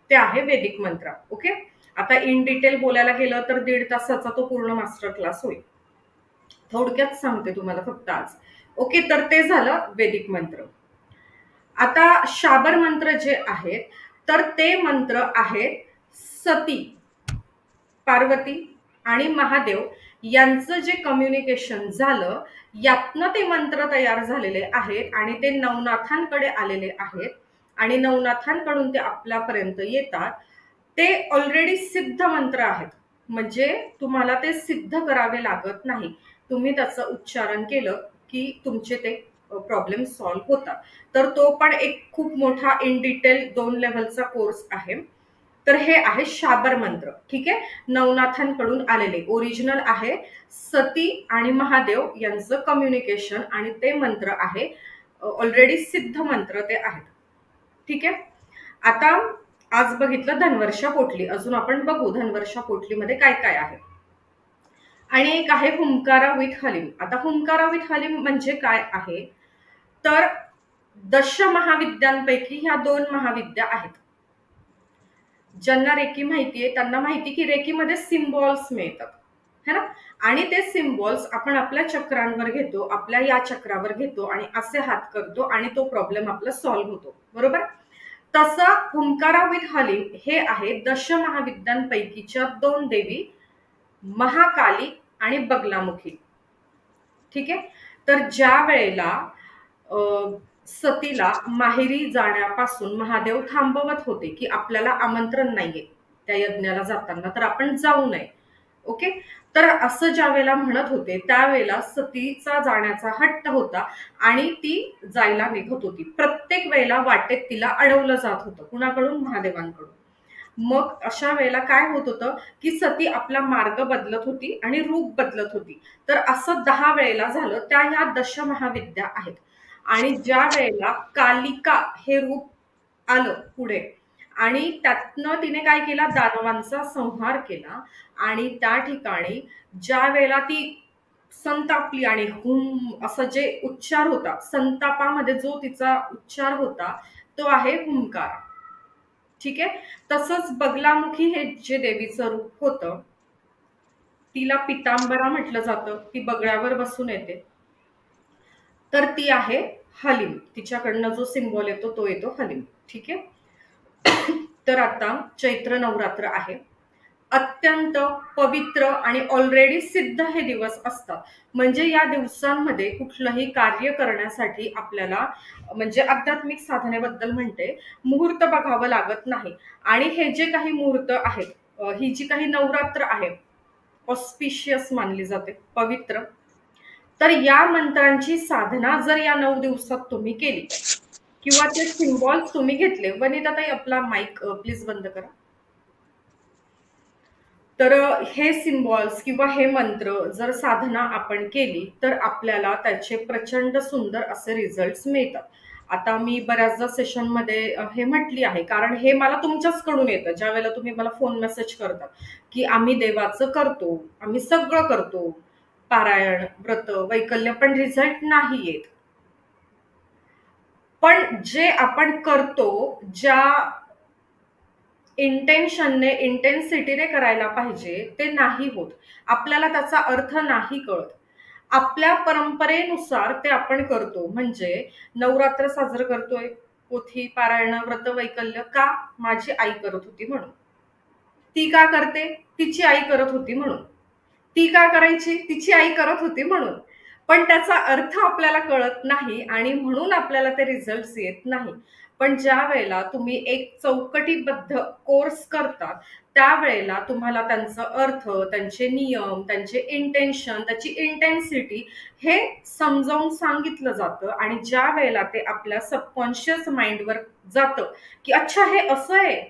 ते आहे वैदिक मंत्र. ओके, आता इन डिटेल बोलायला गेलं तर 1.5 तासाचा तो पूर्ण मास्टर क्लास होईल. थोडक्यात सांगते तुम्हाला फक्त आज. ओके, तर ते झालं वैदिक मंत्र. आता शाबर मंत्र जे आहेत, तर ते मंत्र आहेत सती, पार्वती आणि महादेव यांचं जे कम्युनिकेशन झालं, यातनं ते मंत्र तयार झालेले आहेत आणि ते नवनाथांकडे आलेले आहेत आणि नवनाथांकडून ते आपल्यापर्यंत येतात. ते ऑलरेडी सिद्ध मंत्र आहेत, म्हणजे तुम्हाला ते सिद्ध करावे लागत नाही. तुम्ही त्याचं उच्चारण केलं की तुमचे ते प्रॉब्लेम सॉल्व्ह होतात. तर तो पण एक खूप मोठा इन डिटेल 2 लेव्हलचा कोर्स आहे. तर हे आहे शाबर मंत्र. ठीक आहे, नवनाथांकडून आलेले ओरिजिनल आहे. सती आणि महादेव यांचं कम्युनिकेशन आणि ते मंत्र आहे ऑलरेडी सिद्ध मंत्र ते आहेत. ठीक आहे, आता आज बघितलं धनवर्षा पोटली. अजून आपण बघू धनवर्षा पोटलीमध्ये काय काय आहे. आणि एक आहे हुंकारा विथ हलीम. आता हुंकारा विथ हलीम म्हणजे काय आहे? तर दशमहाविद्यांपैकी ह्या 2 महाविद्या आहेत. ज्यांना रेकी माहितीये त्यांना माहिती की रेकीमध्ये सिम्बॉल्स मिळतात, है ना, आणि ते सिम्बॉल्स आपण आपल्या चक्रांवर घेतो, आपल्या या चक्रावर घेतो आणि असे हात करतो आणि तो प्रॉब्लेम आपला सॉल्व्ह होतो. बरोबर? तसं हुंकारा विथ हलीम हे आहे दशमहाविद्यांपैकीच्या 2 देवी, महाकाली आणि बगलामुखी. ठीक आहे, तर ज्या वेळेला सतीला माहेरी जाण्यापासून महादेव थांबवत होते की आपल्याला आमंत्रण नाहीये त्या यज्ञाला जाताना, तर आपण जाऊ नये. ओके, तर असं ज्या वेळेला म्हणत होते त्यावेळेला सतीचा जाण्याचा हट्ट होता आणि ती जायला निघत होती. प्रत्येक वेळेला वाटेत तिला अडवलं जात होतं. कुणाकडून? महादेवांकडून. मग अशा वेळेला काय होत होतं की सती आपला मार्ग बदलत होती आणि रूप बदलत होती. तर असं 10 वेळेला झालं. त्या ह्या दशमहाविद्या आहेत. आणि ज्या वेळेला कालिका हे रूप आलं पुढे आणि त्यातनं तिने काय केला? दानवांचा संहार केला. आणि त्या ठिकाणी ज्या वेळेला ती संतापली आणि हुम असं जे उच्चार होता, संतापामध्ये जो तिचा उच्चार होता तो आहे हुंकार. ठीक आहे. तसंच बगलामुखी हे जे देवीचं रूप होतं, तिला पितांबरा म्हटलं जातं. ती बगळ्यावर बसून येते. तर ती आहे हलीम. तिच्याकडनं जो सिम्बॉल येतो तो येतो हलीम. ठीक आहे. तर आता चैत्र नवरात्र आहे. अत्यंत पवित्र आणि ऑलरेडी सिद्ध हे दिवस असतात. म्हणजे या दिवसांमध्ये कुठलंही कार्य करण्यासाठी आपल्याला, म्हणजे आध्यात्मिक साधनेबद्दल म्हणते, मुहूर्त बघावं लागत नाही. आणि हे जे काही मुहूर्त आहेत, ही जी काही नवरात्र आहे, ऑस्पिशियस मानली जाते, पवित्र. तर या मंत्रांची साधना जर या 9 दिवसात तुम्ही केली किंवा ते सिम्बॉल्स तुम्ही घेतले. वनिताताई, आपला माईक प्लीज बंद करा. तर हे सिम्बॉल्स किंवा हे मंत्र जर साधना आपण केली तर आपल्याला त्याचे प्रचंड सुंदर असे रिझल्ट्स मिळतात. आता मी बऱ्याचदा सेशनमध्ये हे म्हटली आहे, कारण हे मला तुमच्याचकडून येतं. ज्या वेळेला तुम्ही मला फोन मेसेज करता की आम्ही देवाचं करतो, आम्ही सगळं करतो, पारायण, व्रत, वैकल्य, पण रिझल्ट नाही येत. पण जे आपण करतो, ज्या इंटेन्शनने, इंटेन्सिटीने करायला पाहिजे, ते नाही होत. आपल्याला त्याचा अर्थ नाही कळत. आपल्या परंपरेनुसार ते आपण करतो. म्हणजे नवरात्र साजरं करतोय, पोथी, पारायण, व्रत, वैकल्य, का? माझी आई करत होती म्हणून. ती का करते? तिची आई करत होती म्हणून. ती का करायची? तिची आई करत होती म्हणून. पण त्याचा अर्थ आपल्याला कळत नाही आणि म्हणून आपल्याला ते रिझल्ट्स येत नाही. पण ज्या वेळेला तुम्ही एक चौकटीबद्ध कोर्स करता, त्यावेळेला तुम्हाला त्यांचा अर्थ, त्यांचे नियम, त्यांचे इंटेन्शन, त्याची इंटेन्सिटी हे समजावून सांगितलं जातं. आणि ज्या वेळेला ते आपल्या सबकॉन्शियस माइंडवर जातं की अच्छा हे असं आहे,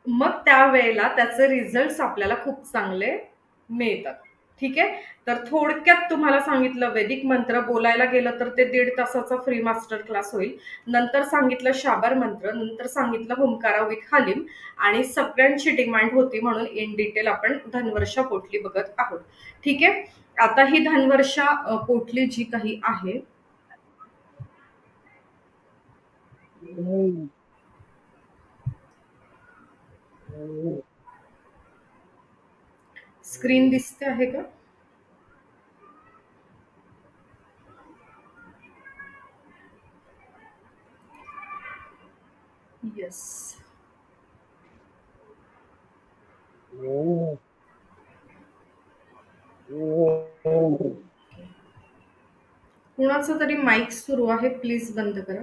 मग त्यावेळेला त्याचे रिझल्ट्स आपल्याला खूप चांगले मिळतात. ठीक आहे. तर थोडक्यात तुम्हाला सांगितलं, वैदिक मंत्र बोलायला गेलं तर ते 1.5 तासाचा फ्री मास्टर क्लास होईल. नंतर सांगितलं शाबर मंत्र, नंतर सांगितलं हुंकारा विथ हलीम, आणि सगळ्यांची डिमांड होती म्हणून इन डिटेल आपण धनवर्षा पोटली बघत आहोत. ठीक आहे. आता ही धनवर्षा पोटली जी काही आहे, स्क्रीन दिसते आहे का? येस. कुणाचा तरी माईक सुरू आहे, प्लीज बंद करा.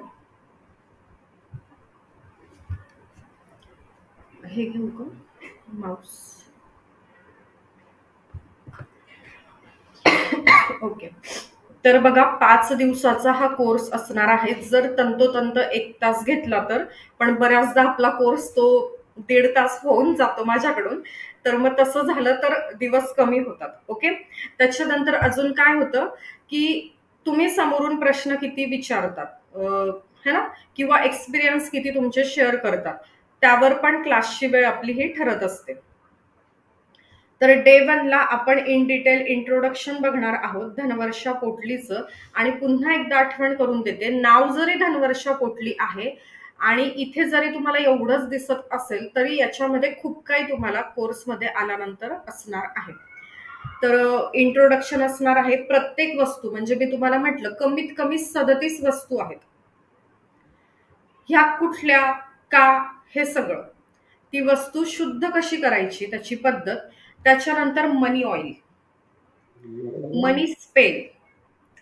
हे घेऊ का माऊस? ओके. तर बघा, 5 दिवसाचा हा कोर्स असणार आहे. जर तंतोतंत 1 तास घेतला तर, पण बऱ्याचदा आपला कोर्स तो 1.5 तास होऊन जातो माझ्याकडून. तर मग तसं झालं तर दिवस कमी होतात. ओके. त्याच्यानंतर अजून काय होतं की तुम्ही समोरून प्रश्न किती विचारतात, है ना, किंवा एक्सपिरियन्स किती तुमचे शेअर करतात, त्यावर पण क्लासची वेळ आपली ही ठरत असते. तर डे 1 ला आपण इन डिटेल इंट्रोडक्शन बघणार आहोत धनवर्षा पोटलीचं. आणि पुन्हा एकदा आठवण करून देते, नाव जरी धनवर्षा पोटली आहे आणि इथे जरी तुम्हाला एवढंच दिसत असेल, तरी याच्यामध्ये खूप काही तुम्हाला कोर्समध्ये आल्यानंतर असणार आहे. तर इंट्रोडक्शन असणार आहे. प्रत्येक वस्तू, म्हणजे मी तुम्हाला म्हटलं कमीत कमी 37 वस्तू आहेत. ह्या कुठल्या, का, हे सगळं, ती वस्तू शुद्ध कशी करायची, त्याची पद्धत. त्याच्यानंतर मनी ऑइल, मनी स्पेल.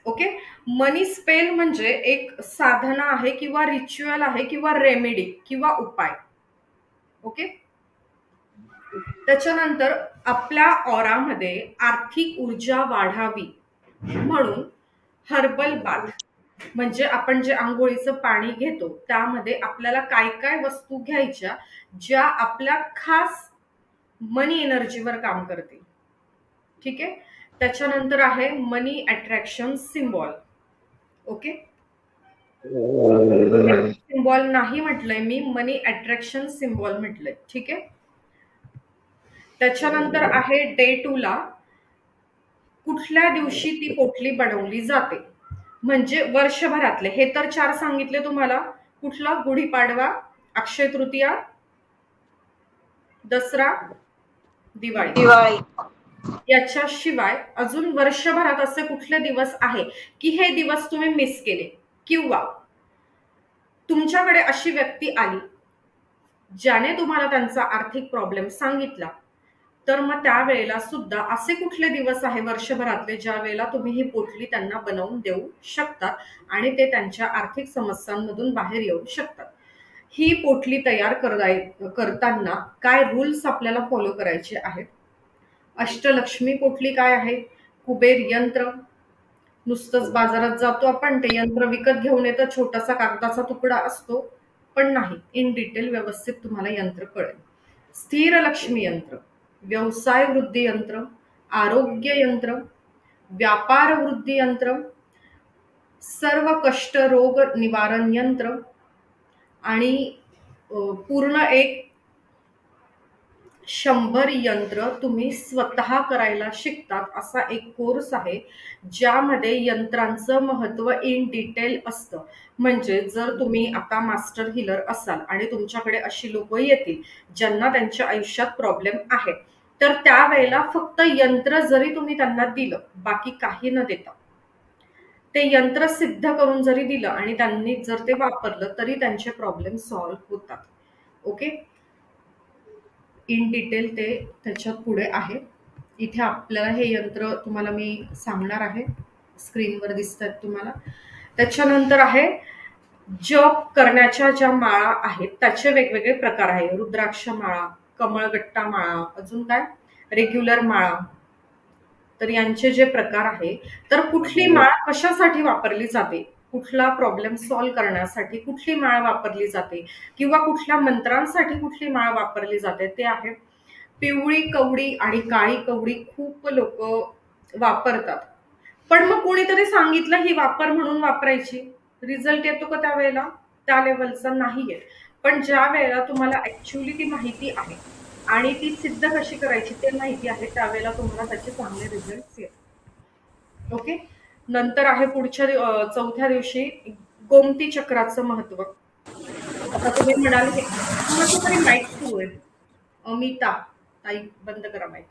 ओके. मनी स्पेल म्हणजे एक साधना आहे किंवा रिच्युअल आहे किंवा रेमेडी किंवा उपाय. ओके. त्याच्यानंतर आपल्या ऑरामध्ये आर्थिक ऊर्जा वाढावी म्हणून हर्बल बाथ, म्हणजे आपण जे आंघोळीचं पाणी घेतो त्यामध्ये आपल्याला काय काय वस्तू घ्यायच्या ज्या आपल्या खास मनी एनर्जीवर काम करतील. ठीक आहे. त्याच्यानंतर आहे मनी अट्रॅक्शन सिम्बॉल. ओके. सिम्बॉल नाही म्हटलंय मी, मनी अट्रॅक्शन सिम्बॉल म्हटलंय. ठीक आहे. त्याच्यानंतर आहे डे 2 ला कुठल्या दिवशी ती पोटली बनवली जाते, म्हणजे वर्षभरातले. हे तर 4 सांगितले तुम्हाला. कुठला? गुढीपाडवा, अक्षय तृतीया, दसरा, दिवाळी. दिवाळी. याच्याशिवाय अजून वर्षभरात असे कुठले दिवस आहे की हे दिवस तुम्ही मिस केले, किंवा तुमच्याकडे अशी व्यक्ती आली ज्याने तुम्हाला त्यांचा आर्थिक प्रॉब्लेम सांगितला, तर मग त्यावेळेला सुद्धा असे कुठले दिवस आहे वर्षभरातले ज्या वेळेला तुम्ही ही पोटली त्यांना बनवून देऊ शकतात आणि ते त्यांच्या आर्थिक समस्यांमधून बाहेर येऊ शकतात. ही पोटली तयार करताना काय रूल्स आपल्याला फॉलो करायचे आहेत. अष्टलक्ष्मी पोटली काय आहे, कुबेर यंत्र, नुसतंच बाजारात जातो आपण ते यंत्र विकत घेऊन येतं, छोटासा कागदाचा तुकडा असतो, पण नाही, इन डिटेल व्यवस्थित तुम्हाला यंत्र कळेल. स्थिर लक्ष्मी यंत्र, व्यवसाय वृद्धी यंत्र, आरोग्य यंत्र, व्यापार वृद्धी यंत्र, सर्व कष्ट रोग निवारण यंत्र आणि पूर्ण एक 100 यंत्र तुम्ही स्वतः करायला शिकतात असा एक कोर्स आहे, ज्यामध्ये यंत्रांचं महत्व इन डिटेल असतं. म्हणजे जर तुम्ही आता मास्टर हिलर असाल आणि तुमच्याकडे अशी लोक येतील ज्यांना त्यांच्या आयुष्यात प्रॉब्लेम आहे, तर त्यावेळेला फक्त यंत्र जरी तुम्ही त्यांना दिलं, बाकी काही न देता ते यंत्र सिद्ध करून जरी दिलं आणि त्यांनी जर ते वापरलं तरी त्यांचे प्रॉब्लेम सॉल्व्ह होतात. ओके, इन डिटेल ते त्याच्यात पुढे आहे. इथे आपल्याला हे यंत्र तुम्हाला मी सांगणार आहे, स्क्रीनवर दिसतात तुम्हाला. त्याच्यानंतर आहे जप करण्याच्या ज्या माळा आहेत त्याचे वेगवेगळे प्रकार आहे. रुद्राक्ष माळा, कमळगट्टा माळा, अजून काय रेग्युलर माळा. तर यांचे जे प्रकार आहे, तर कुठली माळ कशासाठी वापरली जाते, कुठला प्रॉब्लेम सॉल्व्ह करण्यासाठी कुठली माळ वापरली जाते, किंवा कुठल्या मंत्रांसाठी कुठली माळ वापरली जाते, ते आहे. पिवळी कवडी आणि काळी कवडी खूप लोक वापरतात, पण मग कोणीतरी सांगितलं ही वापर म्हणून वापरायची, रिझल्ट येतो का त्यावेळेला, त्या लेवलचा नाही येत. पण ज्या वेळेला तुम्हाला ऍक्च्युअली ती माहिती आहे आणि ती सिद्ध कशी करायची ते माहिती आहे, त्यावेळेला तुम्हाला त्याचे चांगले रिझल्ट येतात. ओके, नंतर आहे पुढच्या चौथ्या दिवशी गोमती चक्राचं महत्व. आता तुम्ही म्हणाल की तरी माईक सुरू आहे, अमिता ताई बंद करा माईक.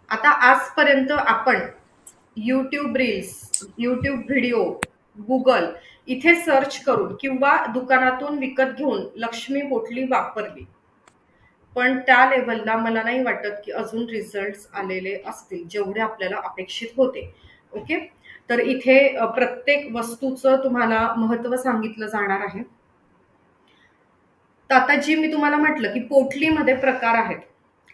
आता आजपर्यंत आपण YouTube reels, YouTube video, Google इथे सर्च करून किंवा दुकानातून विकत घेऊन लक्ष्मी पोटली वापरली, पण त्या लेवलला मला नाही वाटत की अजून रिझल्ट्स आलेले असतील जेवढे आपल्याला अपेक्षित होते. ओके, तर इथे प्रत्येक वस्तूचं तुम्हाला महत्व सांगितलं जाणार आहे. तर आता जी मी तुम्हाला म्हटलं की पोटलीमध्ये प्रकार आहेत,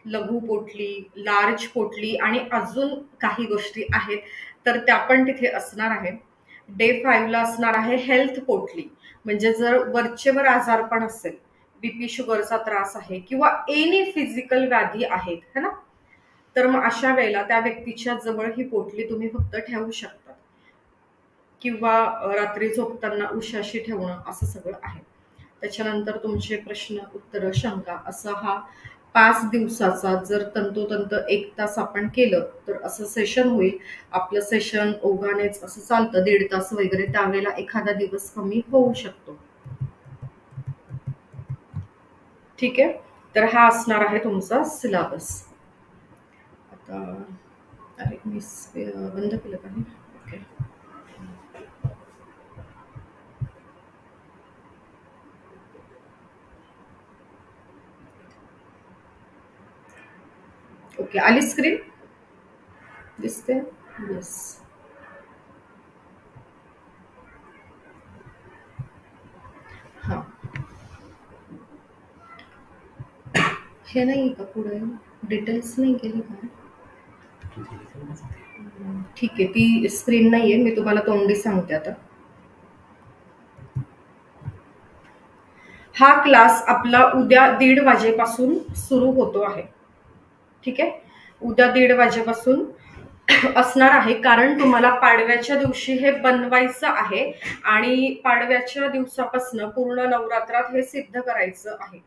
लघु पोटली, लार्ज पोटली आणि अजून काही गोष्टी आहेत, तर त्या पण तिथे असणार आहे. डे 5 ला असणार आहे हेल्थ पोटली, म्हणजे जर वरचेवर आजारपण असेल, बीपी शुगरचा त्रास आहे किंवा एनी फिजिकल व्याधी आहेत है ना, तर मग अशा वेळेला त्या व्यक्तीच्या जवळ ही पोटली तुम्ही फक्त ठेवू शकता, किंवा रात्री झोपताना उशाशी ठेवणं, असं सगळं आहे. त्याच्यानंतर तुमचे प्रश्न उत्तर शंका असा हा 5 दिवसाचा जर तंतोतंत 1 तास आपण केलं तर असं सेशन होईल. आपलं सेशन ओघानेच असं चालतं 1.5 तास वगैरे, त्यावेळेला एखादा दिवस कमी होऊ शकतो. ठीक आहे, तर हा असणार आहे तुमचा सिलेबस. आता अरे मी बंद केलं का? ओके, ओके, आली स्क्रीन दिसते? येस. हा, हे नाही का पुढे डिटेल्स नाही केली का? ठीक आहे, ती स्क्रीन नाहीये, मी तुम्हाला तोंडी सांगते. आता हा क्लास आपला उद्या 1:30 वाजेपासून सुरू होतो आहे. ठीक आहे, उद्या 1:30 वाजेपासून असणार आहे, कारण तुम्हाला पाडव्याच्या दिवशी हे बनवायचं आहे आणि पाडव्याच्या दिवसापासून पूर्ण नवरात्रात हे सिद्ध करायचं आहे.